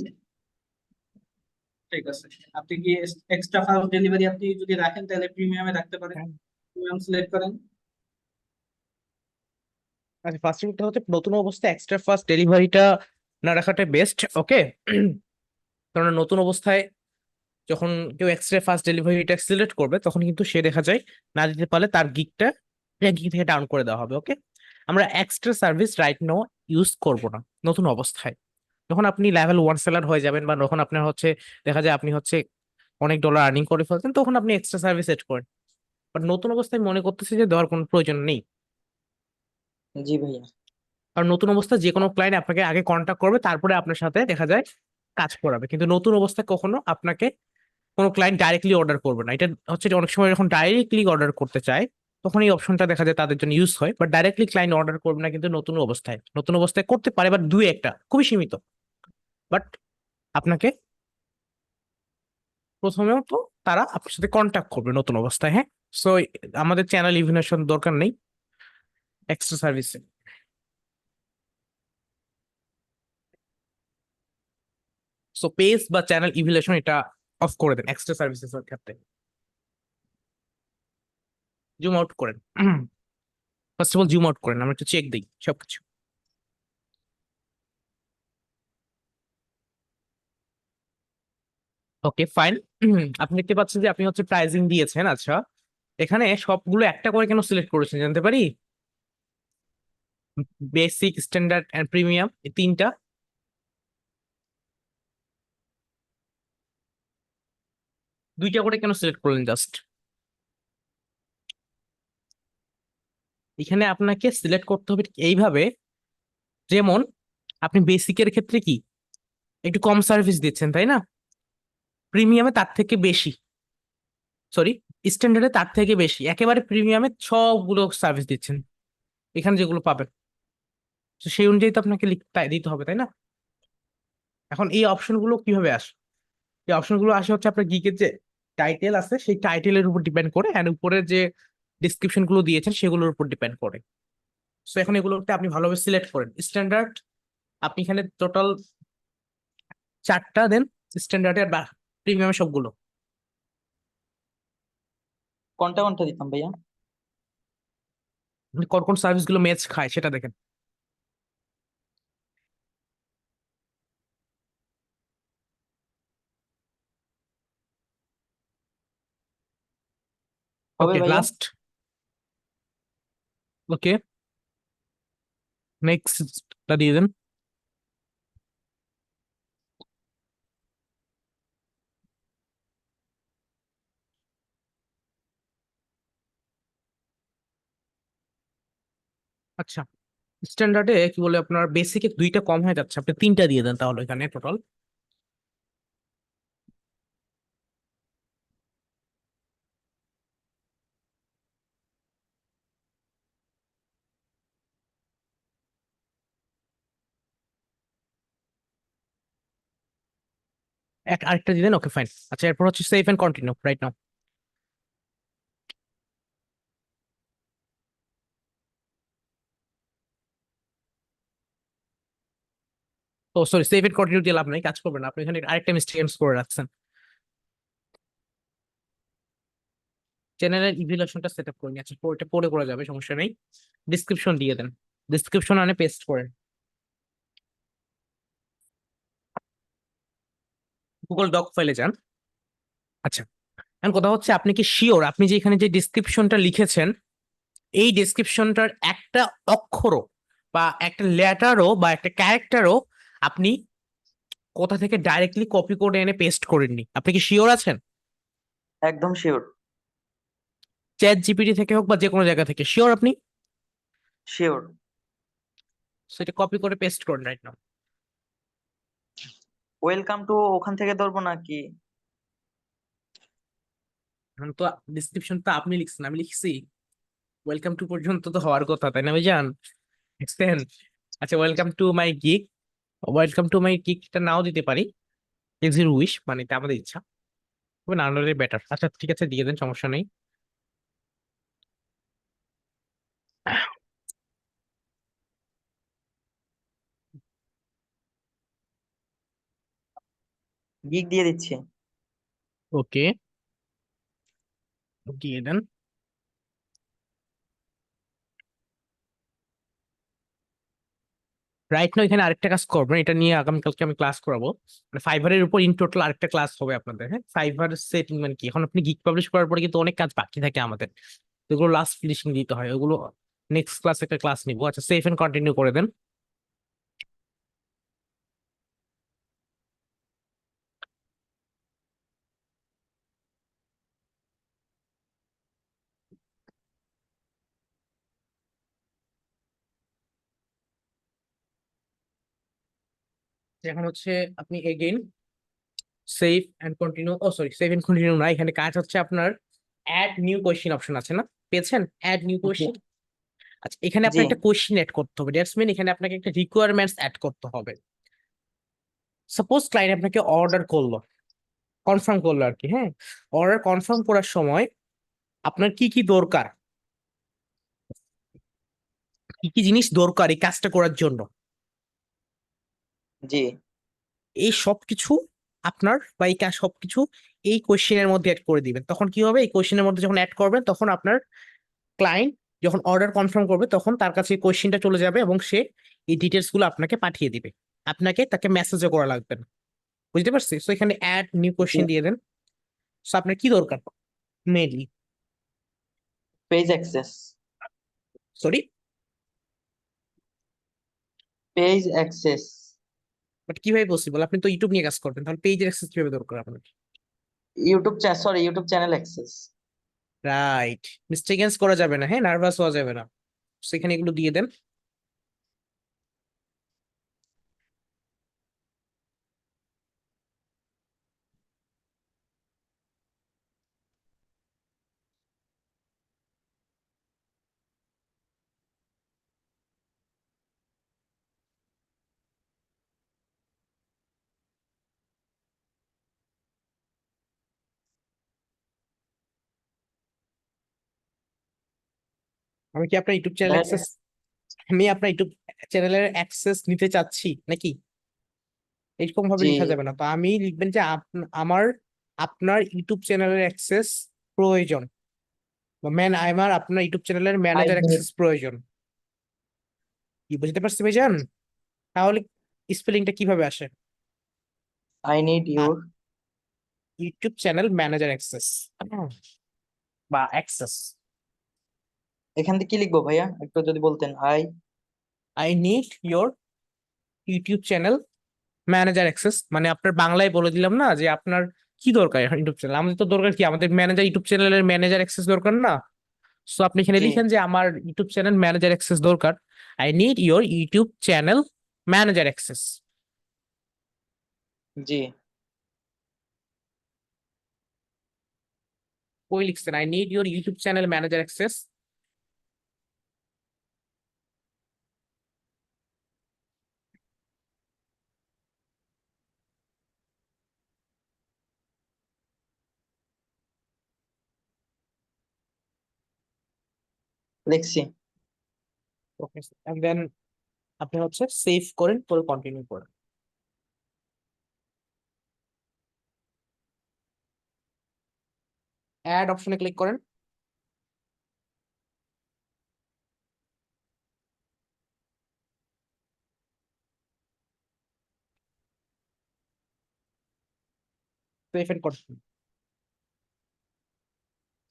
Speaker 8: ঠিক আছে, আপনি কি এক্সট্রা ফাস্ট ডেলিভারি আপনি যদি রাখেন তাহলে প্রিমিয়ামে রাখতে পারেন, প্রিমিয়াম সিলেক্ট করেন।
Speaker 5: আচ্ছা, ফার্স্ট থিংটা হচ্ছে নতুন অবস্থায় এক্সট্রা ফাস্ট ডেলিভারিটা না রাখাটাই বেস্ট, ওকে? কারণ নতুন অবস্থায় যখন কেউ এক্সট্রা ফাস্ট ডেলিভারিটা সিলেক্ট করবে তখন কিন্তু সে দেখা যায় না দিতে পারলে তার গিগটা র্যাঙ্কিং থেকে ডাউন করে দেওয়া হবে, ওকে? আমরা extra service right now use করব না নতুন অবস্থায়। যখন আপনি লেভেল 1 সেলার হয়ে যাবেন বা যখন আপনার হচ্ছে দেখা যায় আপনি হচ্ছে অনেক ডলার আর্নিং করে ফেলছেন, তখন আপনি এক্সট্রা সার্ভিস সেট করেন। বাট নতুন অবস্থায় মনে করতেছি যে দেওয়ার কোনো প্রয়োজন নেই।
Speaker 2: জি ভাইয়া।
Speaker 5: কারণ নতুন অবস্থায় যে কোনো ক্লায়েন্ট আপনাকে আগে কন্ট্যাক্ট করবে, তারপরে আপনার সাথে দেখা যায় কাজ করাবে, কিন্তু নতুন অবস্থায় কখনো আপনাকে কোনো ক্লায়েন্ট ডাইরেক্টলি অর্ডার করবে না। এটা হচ্ছে যে অনেক সময় যখন ডাইরেক্টলি অর্ডার করতে চায় তখন এই অপশনটা দেখা যায় তাদের জন্য ইউজ হয়, বাট ডাইরেক্টলি ক্লায়েন্ট অর্ডার করবে না কিন্তু নতুন অবস্থায়। নতুন অবস্থায় করতে পারে, বাট দুই একটা খুবই সীমিত। বাট আপনাকে প্রথমেও তো তারা আপনার সাথে কন্ট্যাক্ট করবে নতুন অবস্থায়, হ্যাঁ? সো আমাদের চ্যানেল ইভ্যালুয়েশন দরকার নেই এক্সট্রা সার্ভিসে। সো পেজ বা চ্যানেল ইভ্যালুয়েশন এটা অফ করে দেন এক্সট্রা সার্ভিসেস এর ক্ষেত্রে। জুম আউট করেন, first of all zoom out করেন, আমরা একটু চেক দিই সবকিছু। Okay fine. আপনি দেখতে পাচ্ছেন যে আপনি হচ্ছে প্রাইজিং দিয়েছেন। আচ্ছা, এখানে সবগুলো একটা করে কেন সিলেক্ট করেছেন জানতে পারি? বেসিক, স্ট্যান্ডার্ড এন্ড প্রিমিয়াম, এই তিনটা। দুইটা করে কেন সিলেক্ট করলেন জাস্ট? এখানে আপনাকে সিলেক্ট করতে হবে ঠিক এইভাবে, যেমন আপনি বেসিকের ক্ষেত্রে কি একটু কম সার্ভিস দিচ্ছেন, তাই না? প্রিমিয়ামে তার থেকে বেশি, সরি, স্ট্যান্ডার্ডে তার থেকে বেশি, একেবারে প্রিমিয়ামে সবগুলো সার্ভিস দিচ্ছেন এখানে যেগুলো পাবেন। তো সেই অনুযায়ী তো আপনাকে দিতে হবে, তাই না? এখন এই অপশনগুলো কিভাবে আসে? এই অপশনগুলো আসে হচ্ছে আপনার গিগের যে টাইটেল আছে সেই টাইটেলের উপর ডিপেন্ড করে, এন্ড উপরে যে ডিসক্রিপশন গুলো দিয়েছেন সেগুলোর উপর ডিপেন্ড করে। সো এখন এগুলোতে আপনি ভালোভাবে সিলেক্ট করেন। স্ট্যান্ডার্ড আপনি এখানে টোটাল 4টা দেন, স্ট্যান্ডার্ডের বা প্রিমিয়াম সবগুলো।
Speaker 2: কোনটা কোনটা দিতাম ভাইয়া?
Speaker 5: আপনি কোন কোন সার্ভিস গুলো ম্যাচ খায় সেটা দেখেন।
Speaker 2: হবে
Speaker 5: ওকে
Speaker 2: ভাইয়া।
Speaker 5: লাস্ট, ওকে নেক্সটটা দিয়ে দেন। আচ্ছা, স্ট্যান্ডার্ডে কি বলে আপনার বেসিকে 2টা কম হয়ে যাচ্ছে, আপনি 3টা দিয়ে দেন তাহলে এখানে টোটাল। আরেকটা দিয়ে দেন, ওকে ফাইন। আচ্ছা, এরপর হচ্ছে save and continue right now. Oh sorry, save and continue দিয়ে লাভ নাই, কাজ করবে না। আপনি এখানে আরেকটা মিস্টেক করে রাখছেন। চ্যানেলের ইভ্যালুয়েশনটা সেট আপ করে নিয়ে, আচ্ছা এটা পরে করা যাবে, সমস্যা নেই। ডিসক্রিপশন দিয়ে দেন, ডিসক্রিপশন আনে পেস্ট করেন। গুগল ডক ফাইলে যান। আচ্ছা, এখন কথা হচ্ছে আপনি কি শিওর আপনি যে এখানে যে ডিসক্রিপশনটা লিখেছেন এই ডিসক্রিপশনটার একটা অক্ষরও বা একটা লেটারও বা একটা ক্যারেক্টারও আপনি কোথা থেকে ডাইরেক্টলি কপি করে এনে পেস্ট করেননি? আপনি কি শিওর আছেন?
Speaker 2: একদম শিওর।
Speaker 5: চ্যাট জিপিটি থেকে হোক বা যে কোনো জায়গা থেকে শিওর আপনি?
Speaker 2: শিওর।
Speaker 5: সেটা কপি করে পেস্ট করেন রাইট নাও।
Speaker 2: ওয়েলকাম টু ওখান থেকে ধরবো নাকি?
Speaker 5: এখন তো ডিসক্রিপশন তো আপনি লিখছেন, আমি লিখছি ওয়েলকাম টু পর্যন্ত তো হওয়ার কথা, তাই না ভাইজান? লিখছেন? আচ্ছা, ওয়েলকাম টু মাই গিগটা নাও দিতে পারি, ইজ ইউর উইশ, মানে এটা আমাদের ইচ্ছা, তবে না হলে বেটার। আচ্ছা ঠিক আছে, দিয়ে দেন, সমস্যা নেই।
Speaker 2: গিগ দিয়ে দিচ্ছি।
Speaker 5: ওকে, দিয়ে দেন। রাইট নাও এখানে আরেকটা কাজ করবেন, এটা নিয়ে আগামীকালকে আমি ক্লাস করাবো। মানে ফাইবারের উপর ইন টোটাল আরেকটা ক্লাস হবে আপনাদের। হ্যাঁ, ফাইবার সেটিং মানে কি, এখন আপনি গিগ পাবলিশ করার পরে কিন্তু অনেক কাজ বাকি থাকে আমাদের, তো ওগুলো লাস্ট ফিনিশিং দিতে হয়, ওগুলো নেক্সট ক্লাস একটা ক্লাস নিবো। আচ্ছা, সেভ এন্ড কন্টিনিউ করে দেন। এখন হচ্ছে আপনি again save and continue, oh sorry, save and continue না, এখানে কাজ হচ্ছে আপনার অ্যাড নিউ কোয়েশ্চেন অপশন আছে না, পেয়েছেন? Add new
Speaker 2: G.
Speaker 5: কোয়েশ্চেন। আচ্ছা, এখানে
Speaker 2: জি।
Speaker 5: আপনার একটা কোয়েশ্চেন অ্যাড করতে হবে, দ্যাটস মিন এখানে আপনাকে একটা রিকোয়ারমেন্টস অ্যাড করতে হবে। সাপোজ ক্লায়েন্ট আপনাকে অর্ডার করলো, কনফার্ম করলো আর কি, হ্যাঁ, অর্ডার কনফার্ম করার সময় আপনার কি কি দরকার, কি কি জিনিস দরকার এই কাজটা করার জন্য,
Speaker 2: জি।
Speaker 5: এই সবকিছু আপনার বা এই কাজ সবকিছু এই কোয়েশ্চেনের মধ্যে অ্যাড করে দিবেন। তখন কি হবে, এই কোয়েশ্চেনের মধ্যে যখন অ্যাড করবেন তখন আপনার ক্লায়েন্ট যখন অর্ডার কনফার্ম করবে তখন তার কাছে এই কোয়েশ্চেনটা চলে যাবে এবং সে এই ডিটেলস গুলো আপনাকে পাঠিয়ে দিবে, আপনাকে তাকে মেসেজও করা লাগবে না। বুঝতে পারছি? তো এখানে অ্যাড নিউ
Speaker 2: জি।
Speaker 5: কোয়েশ্চেন দিয়ে দেন। তো আপনার কি দরকার mainly?
Speaker 2: Page access.
Speaker 5: Sorry,
Speaker 2: page access.
Speaker 5: But কিভাবে পসিবল? আপনি তো ইউটিউব নিয়ে কাজ করবেন, তাহলে পেজের অ্যাক্সেস কিভাবে দরকার আপনার?
Speaker 2: YouTube channel access.
Speaker 5: রাইট, মিস্টেকেন্স করা যাবে না, হ্যাঁ, নার্ভাস হওয়া যাবে না। সেখানে এগুলো দিয়ে দেন। আমি কি আপনার ইউটিউব চ্যানেল
Speaker 2: ভাইয়া,
Speaker 5: অ্যাক্সেস, আমি আপনার ইউটিউব চ্যানেলের অ্যাক্সেস নিতে চাচ্ছি নাকি? এরকম ভাবে
Speaker 2: জি।
Speaker 5: লেখা যাবে না তো, আমি লিখবেন যে আমার আপনার ইউটিউব চ্যানেলের অ্যাক্সেস প্রয়োজন, বা আমার আপনার ইউটিউব চ্যানেলের
Speaker 2: আই
Speaker 5: ম্যানেজার
Speaker 2: নিড
Speaker 5: অ্যাক্সেস প্রয়োজন। কি বুঝতে পারছি ভাইজান? তাহলে স্পেলিংটা কিভাবে আসে?
Speaker 2: I need your.
Speaker 5: YouTube channel manager access বা অ্যাক্সেস।
Speaker 2: এখান থেকে কি লিখবো ভাইয়া, একটু যদি বলতেন।
Speaker 5: I need your YouTube channel manager access, মানে আপনার বাংলায় বলে দিলাম না যে আপনার কি দরকার এখন ইউটিউব চ্যানেল, আমাদের তো দরকার কি, আমাদের ম্যানেজার ইউটিউব চ্যানেলের ম্যানেজার অ্যাক্সেস দরকার না? সো আপনি এখানে
Speaker 2: জি।
Speaker 5: লিখেন যে আমার ইউটিউব চ্যানেল ম্যানেজার অ্যাক্সেস দরকার, I need your YouTube channel manager access.
Speaker 2: জি।
Speaker 5: কই লিখছেন I need your YouTube channel manager access?
Speaker 2: লিখছি।
Speaker 5: ওকে, এন্ড দেন আপনি হচ্ছে সেভ করেন, পরে কন্টিনিউ করেন। অ্যাড অপশনে ক্লিক করেন। Save and continue.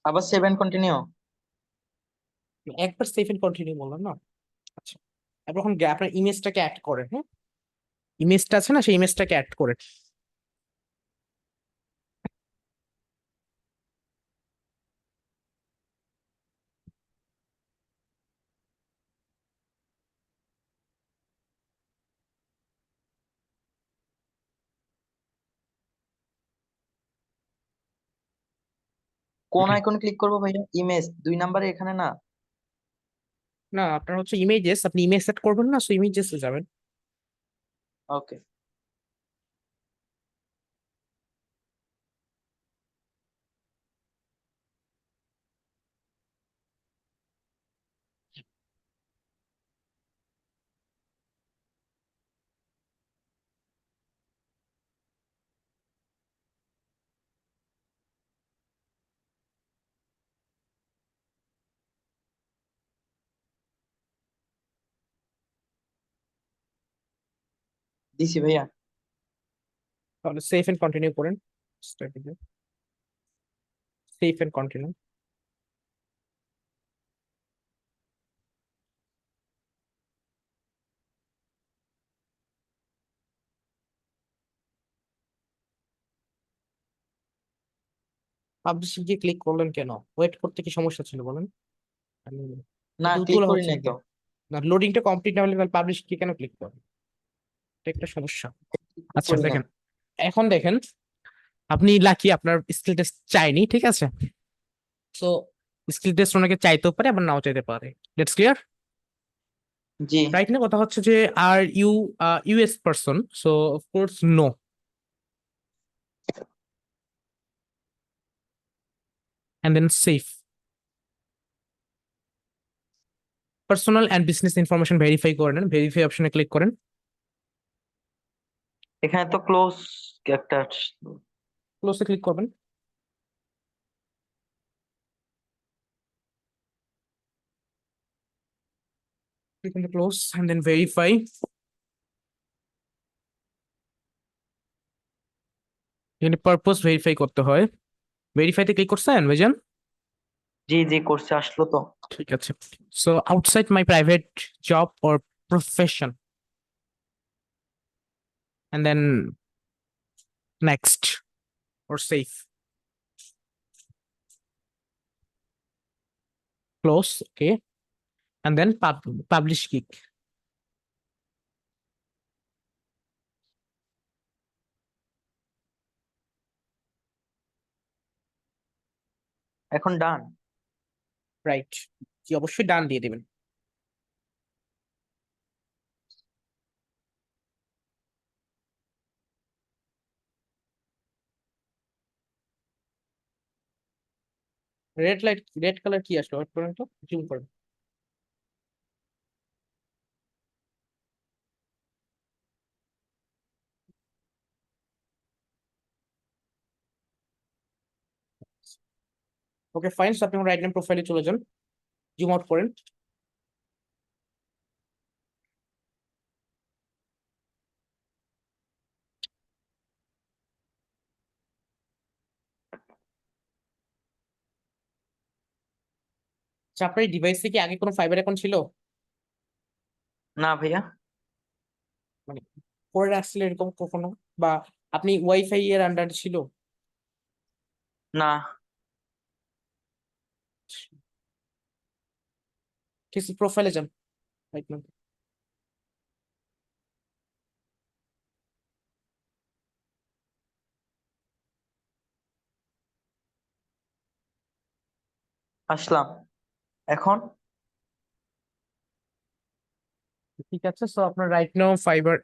Speaker 2: আবার সেভ এন্ড কন্টিনিউ।
Speaker 5: একবার সেভ এন্ড কন্টিনিউ বললাম না? আচ্ছা, এবার এখন আপনার ইমেজটাকে অ্যাড করেন, হ্যাঁ, ইমেজটা আছে না, সেই ইমেজটাকে অ্যাড করেন।
Speaker 2: কোন আইকন ক্লিক করবো ভাইয়া? ইমেজ 2 নাম্বারে এখানে না?
Speaker 5: না, আপনার হচ্ছে ইমেজেস, আপনি ইমেজ সেট করবেন না, সো ইমেজেসে যাবেন।
Speaker 2: ওকে। দিছি ভাইয়া।
Speaker 5: তাহলে সেভ এন্ড কন্টিনিউ করেন। Save and continue. পাবলিশিং গিয়ে ক্লিক করলেন কেন? ওয়েট করতে কি সমস্যা ছিল বলেন?
Speaker 2: না,
Speaker 5: একটু
Speaker 2: ক্লিক
Speaker 5: উতলা
Speaker 2: করি
Speaker 5: হচ্ছেন
Speaker 2: নাই তো।
Speaker 5: কেন? না, লোডিংটা কমপ্লিট না হলে তাহলে পাবলিশ কি কেন ক্লিক করবেন? এটা একটা সমস্যা।
Speaker 2: ক্লিক
Speaker 5: আচ্ছা
Speaker 2: করি নাই।
Speaker 5: দেখেন, এখন দেখেন, আপনি লাকি আপনার স্কিল টেস্ট চাইনি, ঠিক আছে? তো স্কিল টেস্ট ওনাকে চাইতেও পারে, আবার নাও চাইতে পারে। Let's clear.
Speaker 2: জি।
Speaker 5: রাইট না? কথা হচ্ছে যে are you US person, so of course no. And then save. Personal and business information verify করে নেন, ভেরিফাই অপশনে ক্লিক করেন।
Speaker 2: এখানে তো ক্লোজ একটা।
Speaker 5: ক্লোজে ক্লিক করবেন। Click on the close and then verify. এখানে পারপোজ ভেরিফাই করতে হয়। ভেরিফাইতে ক্লিক করছেন ভাইজান?
Speaker 2: জি জি, করছে, আসলো তো।
Speaker 5: ঠিক আছে। So outside my private job or profession, and then next or save. Close, okay, and then publish click.
Speaker 2: এখন ডান।
Speaker 5: রাইট। কি অবশ্যই ডান দিয়ে দিবেন। রেড লাইট, রেড কালার কি আসলো? ওয়েট করেন তো, জুম করেন। ওকে ফাইন, আপনি রাইট নেম প্রোফাইলে চলে যান, জুম আউট করেন। আচ্ছা, আপনার ডিভাইসে কি আগে কোনো ফাইবার অ্যাকাউন্ট ছিল?
Speaker 2: না ভাইয়া।
Speaker 5: মানে পরে আসছিল এরকম কখনো? বা আপনি ওয়াইফাই এর আন্ডার ছিল?
Speaker 2: না।
Speaker 5: ঠিক আছে, প্রোফাইলে যান রাইট নাও।
Speaker 2: আসলাম। এখন
Speaker 5: ঠিক আছে, সো আপনার রাইট নাও ফাইবার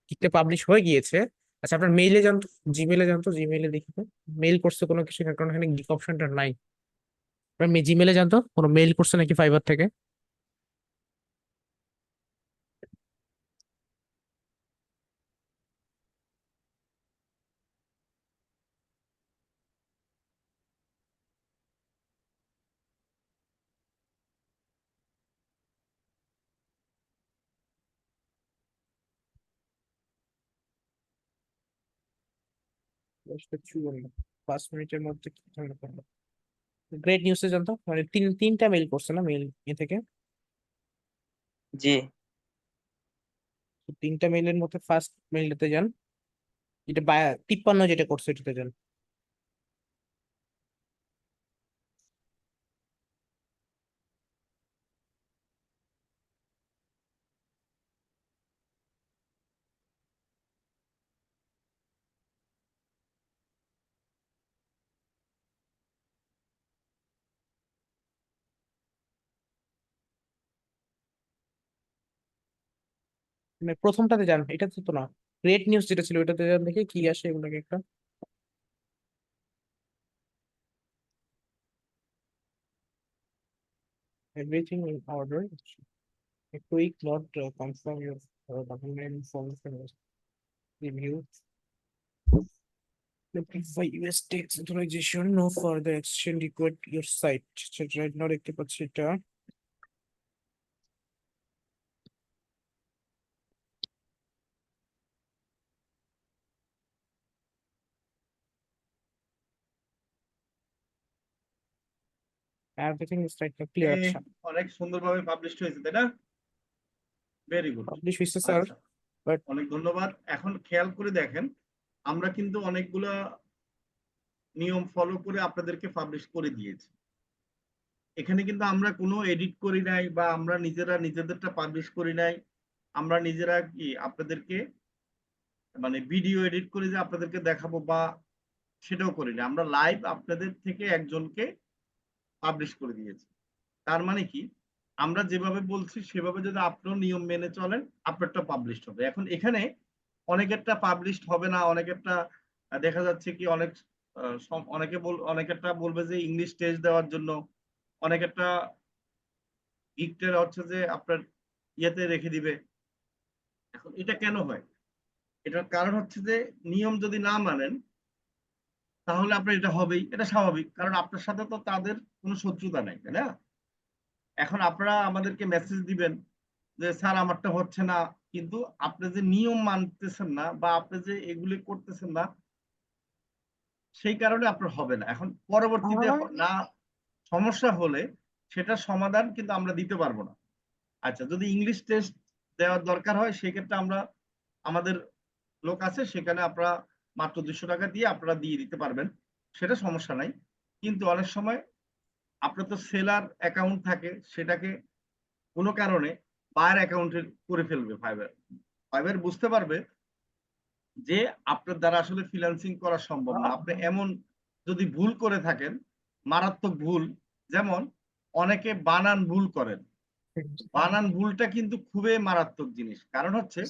Speaker 5: কিকটা পাবলিশ হয়ে গিয়েছে। আচ্ছা, আপনার মেইলে যান তো, জিমেইলে যান তো, জিমেইলে দেখি তো মেইল করছে কোনো কিছু, কারণ এখানে গিক অপশনটা নাই। আপনার জিমেইলে যান তো, কোনো মেইল করছে নাকি ফাইবার থেকে? কিছু বললো 5 মিনিটের মধ্যে কি ধরনের করলো? গ্রেট নিউজে যান তো, মানে তিনটা মেইল করছে না মেইল এ থেকে?
Speaker 2: জি।
Speaker 5: তো তিনটা মেইলের মধ্যে ফার্স্ট মেইলটাতে যান, যেটা 53 যেটা করছে এটাতে যান। মানে প্রথমটাতে যান, এটাতে তো না, গ্রেট নিউজ যেটা ছিল ওটাতে যান, দেখে কি আসে এগুলোকে একটা। Everything in order, a quick note confirm your document forms review. Notify US tax authorization, no further action required your site. Right now দেখতে পাচ্ছি এটা। Everything is right now clear। আচ্ছা,
Speaker 1: অনেক সুন্দরভাবে পাবলিশ হয়েছে তাই না? Very good.
Speaker 5: পাবলিশ হয়েছে স্যার,
Speaker 1: আচ্ছা,
Speaker 5: বাট
Speaker 1: অনেক ধন্যবাদ। এখন খেয়াল করে দেখেন, আমরা কিন্তু অনেকগুলা নিয়ম ফলো করে আপনাদেরকে পাবলিশ করে দিয়েছি। এখানে কিন্তু আমরা কোনো এডিট করি নাই বা আমরা নিজেরা নিজেদেরটা পাবলিশ করি নাই। আমরা নিজেরা কি আপনাদেরকে মানে ভিডিও এডিট করে যে আপনাদেরকে দেখাবো বা সেটাও করি না। আমরা লাইভ আপনাদের থেকে একজনকে পাবলিশ করে দিয়েছি। তার মানে কি, আমরা যেভাবে বলছি সেভাবে যদি আপনিও নিয়ম মেনে চলেন, আপনারটা পাবলিশড হবে। এখন এখানে অনেকেরটা পাবলিশড হবে না, অনেকেরটা দেখা যাচ্ছে কি অনেকেরটা বলবে যে ইংলিশ টেস্ট দেওয়ার জন্য, অনেকেরটা গিকটের হচ্ছে যে আপনার ইয়েতে রেখে দিবে। এখন এটা কেন হয়? এটার কারণ হচ্ছে যে নিয়ম যদি না মানেন তাহলে আপনার এটা হবেই, এটা স্বাভাবিক। কারণ আপনার সাথে তো তাদের কোনো শত্রুতা নাই, তাই না? এখন আপনারা আমাদেরকে মেসেজ দিবেন যে স্যার আমারটা হচ্ছে না, কিন্তু আপনি যে নিয়ম মানতেছেন না বা আপনি যে এগুলি করতেছেন না, সেই কারণে আপনার হবে না। এখন পরবর্তীতে না সমস্যা হলে সেটার সমাধান কিন্তু আমরা দিতে পারবো না। আচ্ছা, যদি ইংলিশ টেস্ট দেওয়ার দরকার হয় সেক্ষেত্রে আমরা আমাদের লোক আছে, সেখানে আপনারা মাত্র 200 টাকা দিয়ে আপনারা দিয়ে দিতে পারবেন, সেটা সমস্যা নাই। কিন্তু অনেক সময় আপনার তো সেলার অ্যাকাউন্ট থাকে, সেটাকে কোনো কারণে বায়ার অ্যাকাউন্টে করে ফেলবে ফাইবার। ফাইবার বুঝতে পারবে যে আপনার দ্বারা আসলে ফ্রিল্যান্সিং করা সম্ভব না। আপনি এমন যদি ভুল করে থাকেন, মারাত্মক ভুল, যেমন অনেকে বানান ভুল করেন। বানান ভুলটা কিন্তু খুবই মারাত্মক জিনিস। কারণ হচ্ছে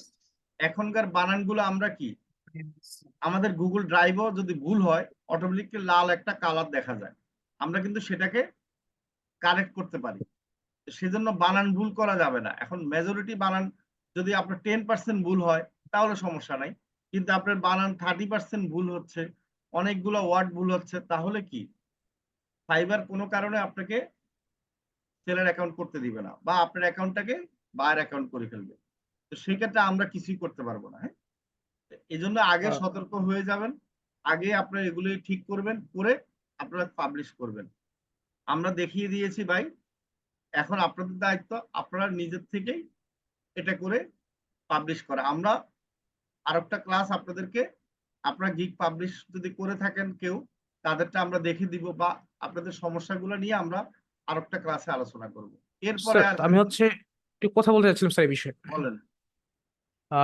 Speaker 1: এখনকার বানানগুলো আমরা কি আমাদের গুগল ড্রাইভও যদি ভুল হয় অটোমেটিকলি লাল একটা কালার দেখা যায়, আমরা কিন্তু সেটাকে কারেক্ট করতে পারি। সেজন্য বানান ভুল করা যাবে না। এখন মেজরিটি বানান যদি আপনার 10% ভুল হয় তাহলে সমস্যা নাই, কিন্তু আপনার বানান 30% ভুল হচ্ছে, অনেকগুলো ওয়ার্ড ভুল হচ্ছে, তাহলে কি ফাইবার কোনো কারণে আপনাকে সেলার অ্যাকাউন্ট করতে দিবে না বা আপনার অ্যাকাউন্টটাকে বায়ার অ্যাকাউন্ট করে ফেলবে। তো সেই ক্ষেত্রে আমরা কিছুই করতে পারবো না। হ্যাঁ, এই জন্য আগে সতর্ক হয়ে যাবেন, আগে আপনারা এগুলি ঠিক করবেন, করে আপনারা পাবলিশ করবেন। আমরা দেখিয়ে দিয়েছি ভাই, এখন আপনাদের দায়িত্ব আপনারা নিজের থেকেই এটা করে পাবলিশ করা। আমরা আরেকটা ক্লাস আপনাদেরকে, আপনারা গিগ পাবলিশ যদি করে থাকেন কেউ, তাদেরটা আমরা দেখে দিব বা আপনাদের সমস্যাগুলো নিয়ে আমরা আরেকটা ক্লাসে আলোচনা করব। এরপরে
Speaker 5: স্যার
Speaker 1: আর
Speaker 5: আমি হচ্ছে একটু কথা বলতে চাচ্ছিলাম স্যার এই বিষয়ে।
Speaker 1: বলেন।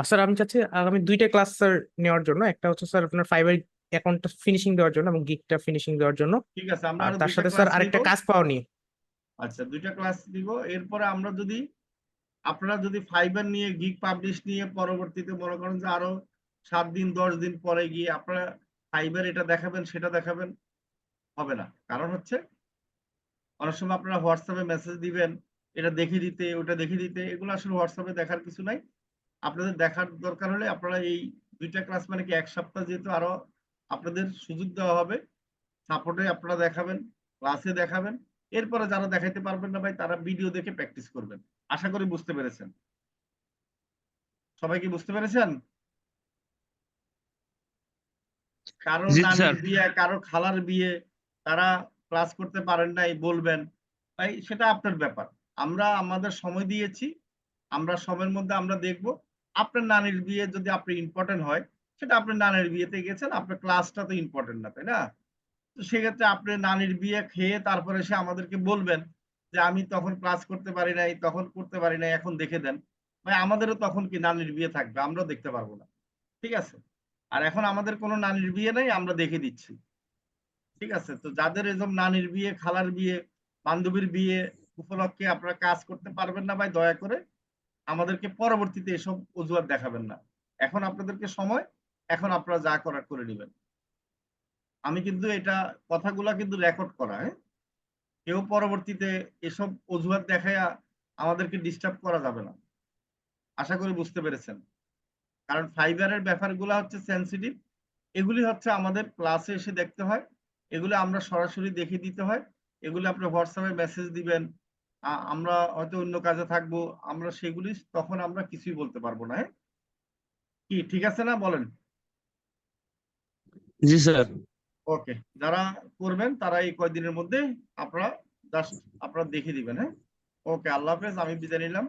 Speaker 5: স্যার আমি চাচ্ছি আগামী 2টা ক্লাস স্যার নেওয়ার জন্য, একটা হচ্ছে স্যার আপনার ফাইবার অ্যাকাউন্টটা ফিনিশিং দেওয়ার জন্য এবং গিগটা ফিনিশিং দেওয়ার জন্য,
Speaker 1: ঠিক আছে, আমরা
Speaker 5: আর
Speaker 1: আরো
Speaker 5: তার
Speaker 1: 2টা
Speaker 5: সাথে স্যার
Speaker 1: ক্লাস নিব।
Speaker 5: আরেকটা কাজ পাওয়া নিয়ে।
Speaker 1: আচ্ছা, 2টা ক্লাস দিব। এরপরে আমরা যদি আপনারা যদি ফাইবার নিয়ে গিগ পাবলিশ নিয়ে পরবর্তীতে মনে করেন যে আরো 7 দিন 10 দিন পরে গিয়ে আপনারা ফাইবার এটা দেখাবেন সেটা দেখাবেন, হবে না। কারণ হচ্ছে অনেক সময় আপনারা হোয়াটসঅ্যাপে মেসেজ দিবেন এটা দেখে দিতে ওটা দেখে দিতে, এগুলো আসলে হোয়াটসঅ্যাপে দেখার কিছু নাই। আপনাদের দেখার দরকার হলে আপনারা এই 2টা ক্লাস মানে কি 1 সপ্তাহ যেহেতু আরো আপনাদের সুযোগ দেওয়া হবে, সাপোর্টে আপনারা দেখাবেন, ক্লাসে দেখাবেন। এরপরে যারা দেখাইতে পারবেন না ভাই, তারা ভিডিও দেখে প্র্যাকটিস করবেন। আশা করি বুঝতে পেরেছেন। সবাই কি বুঝতে পেরেছেন? কারো
Speaker 3: জি
Speaker 1: নানির
Speaker 3: স্যার।
Speaker 1: বিয়ে, কারো খালার বিয়ে, তারা ক্লাস করতে পারেন নাই বলবেন, ভাই সেটা আপনার ব্যাপার। আমরা আমাদের সময় দিয়েছি, আমরা সময়ের মধ্যে আমরা দেখব। আপনার নানির বিয়ে যদি আপনি ইম্পর্টেন্ট হয়, সেটা আপনার নানির বিয়েতে গেছেন, আপনার ক্লাসটা তো ইম্পর্টেন্ট না, তাই না? তো সেক্ষেত্রে আপনি নানির বিয়ে খেয়ে তারপরে এসে আমাদেরকে বলবেন যে আমি তখন ক্লাস করতে পারি নাই, তখন করতে পারি নাই, এখন দেখে দেন। ভাই আমাদেরও তখন কি নানির বিয়ে থাকবে, আমরাও দেখতে পারবো না। ঠিক আছে? আর এখন আমাদের কোনো নানির বিয়ে নেই, আমরা দেখে দিচ্ছি। ঠিক আছে? তো যাদের এরকম নানির বিয়ে, খালার বিয়ে, বান্ধবীর বিয়ে উপলক্ষে আপনারা কাজ করতে পারবেন না ভাই, দয়া করে আমাদেরকে পরবর্তীতে এসব অজুহাত দেখাবেন না। এখন আপনাদেরকে সময়, এখন আপনারা যা করার করে নেবেন। আমি কিন্তু এটা কথাগুলা কিন্তু রেকর্ড করা, হ্যাঁ? কেউ পরবর্তীতে এসব অজুহাত দেখায়া আমাদেরকে ডিস্টার্ব করা যাবে না। আশা করি বুঝতে পেরেছেন। কারণ ফাইবারের ব্যাপারগুলো হচ্ছে সেনসিটিভ। এগুলি হচ্ছে আমাদের ক্লাসে এসে দেখতে হয়। এগুলো আমরা সরাসরি দেখে দিতে হয়। এগুলো আপনি হোয়াটসঅ্যাপে মেসেজ দিবেন। আমরা হয়তো অন্য কাজে থাকবো। আমরা সেগুলি তখন আমরা কিছুই বলতে পারবো না, হ্যাঁ? কি ঠিক আছে না বলেন?
Speaker 3: জি স্যার।
Speaker 1: ওকে। যারা করবেন তারা এই কয়দিনের মধ্যে আপনারা জাস্ট আপনারা দেখে দিবেন, হ্যাঁ? ওকে, আল্লাহ হাফেজ। আমি বিদায় নিলাম।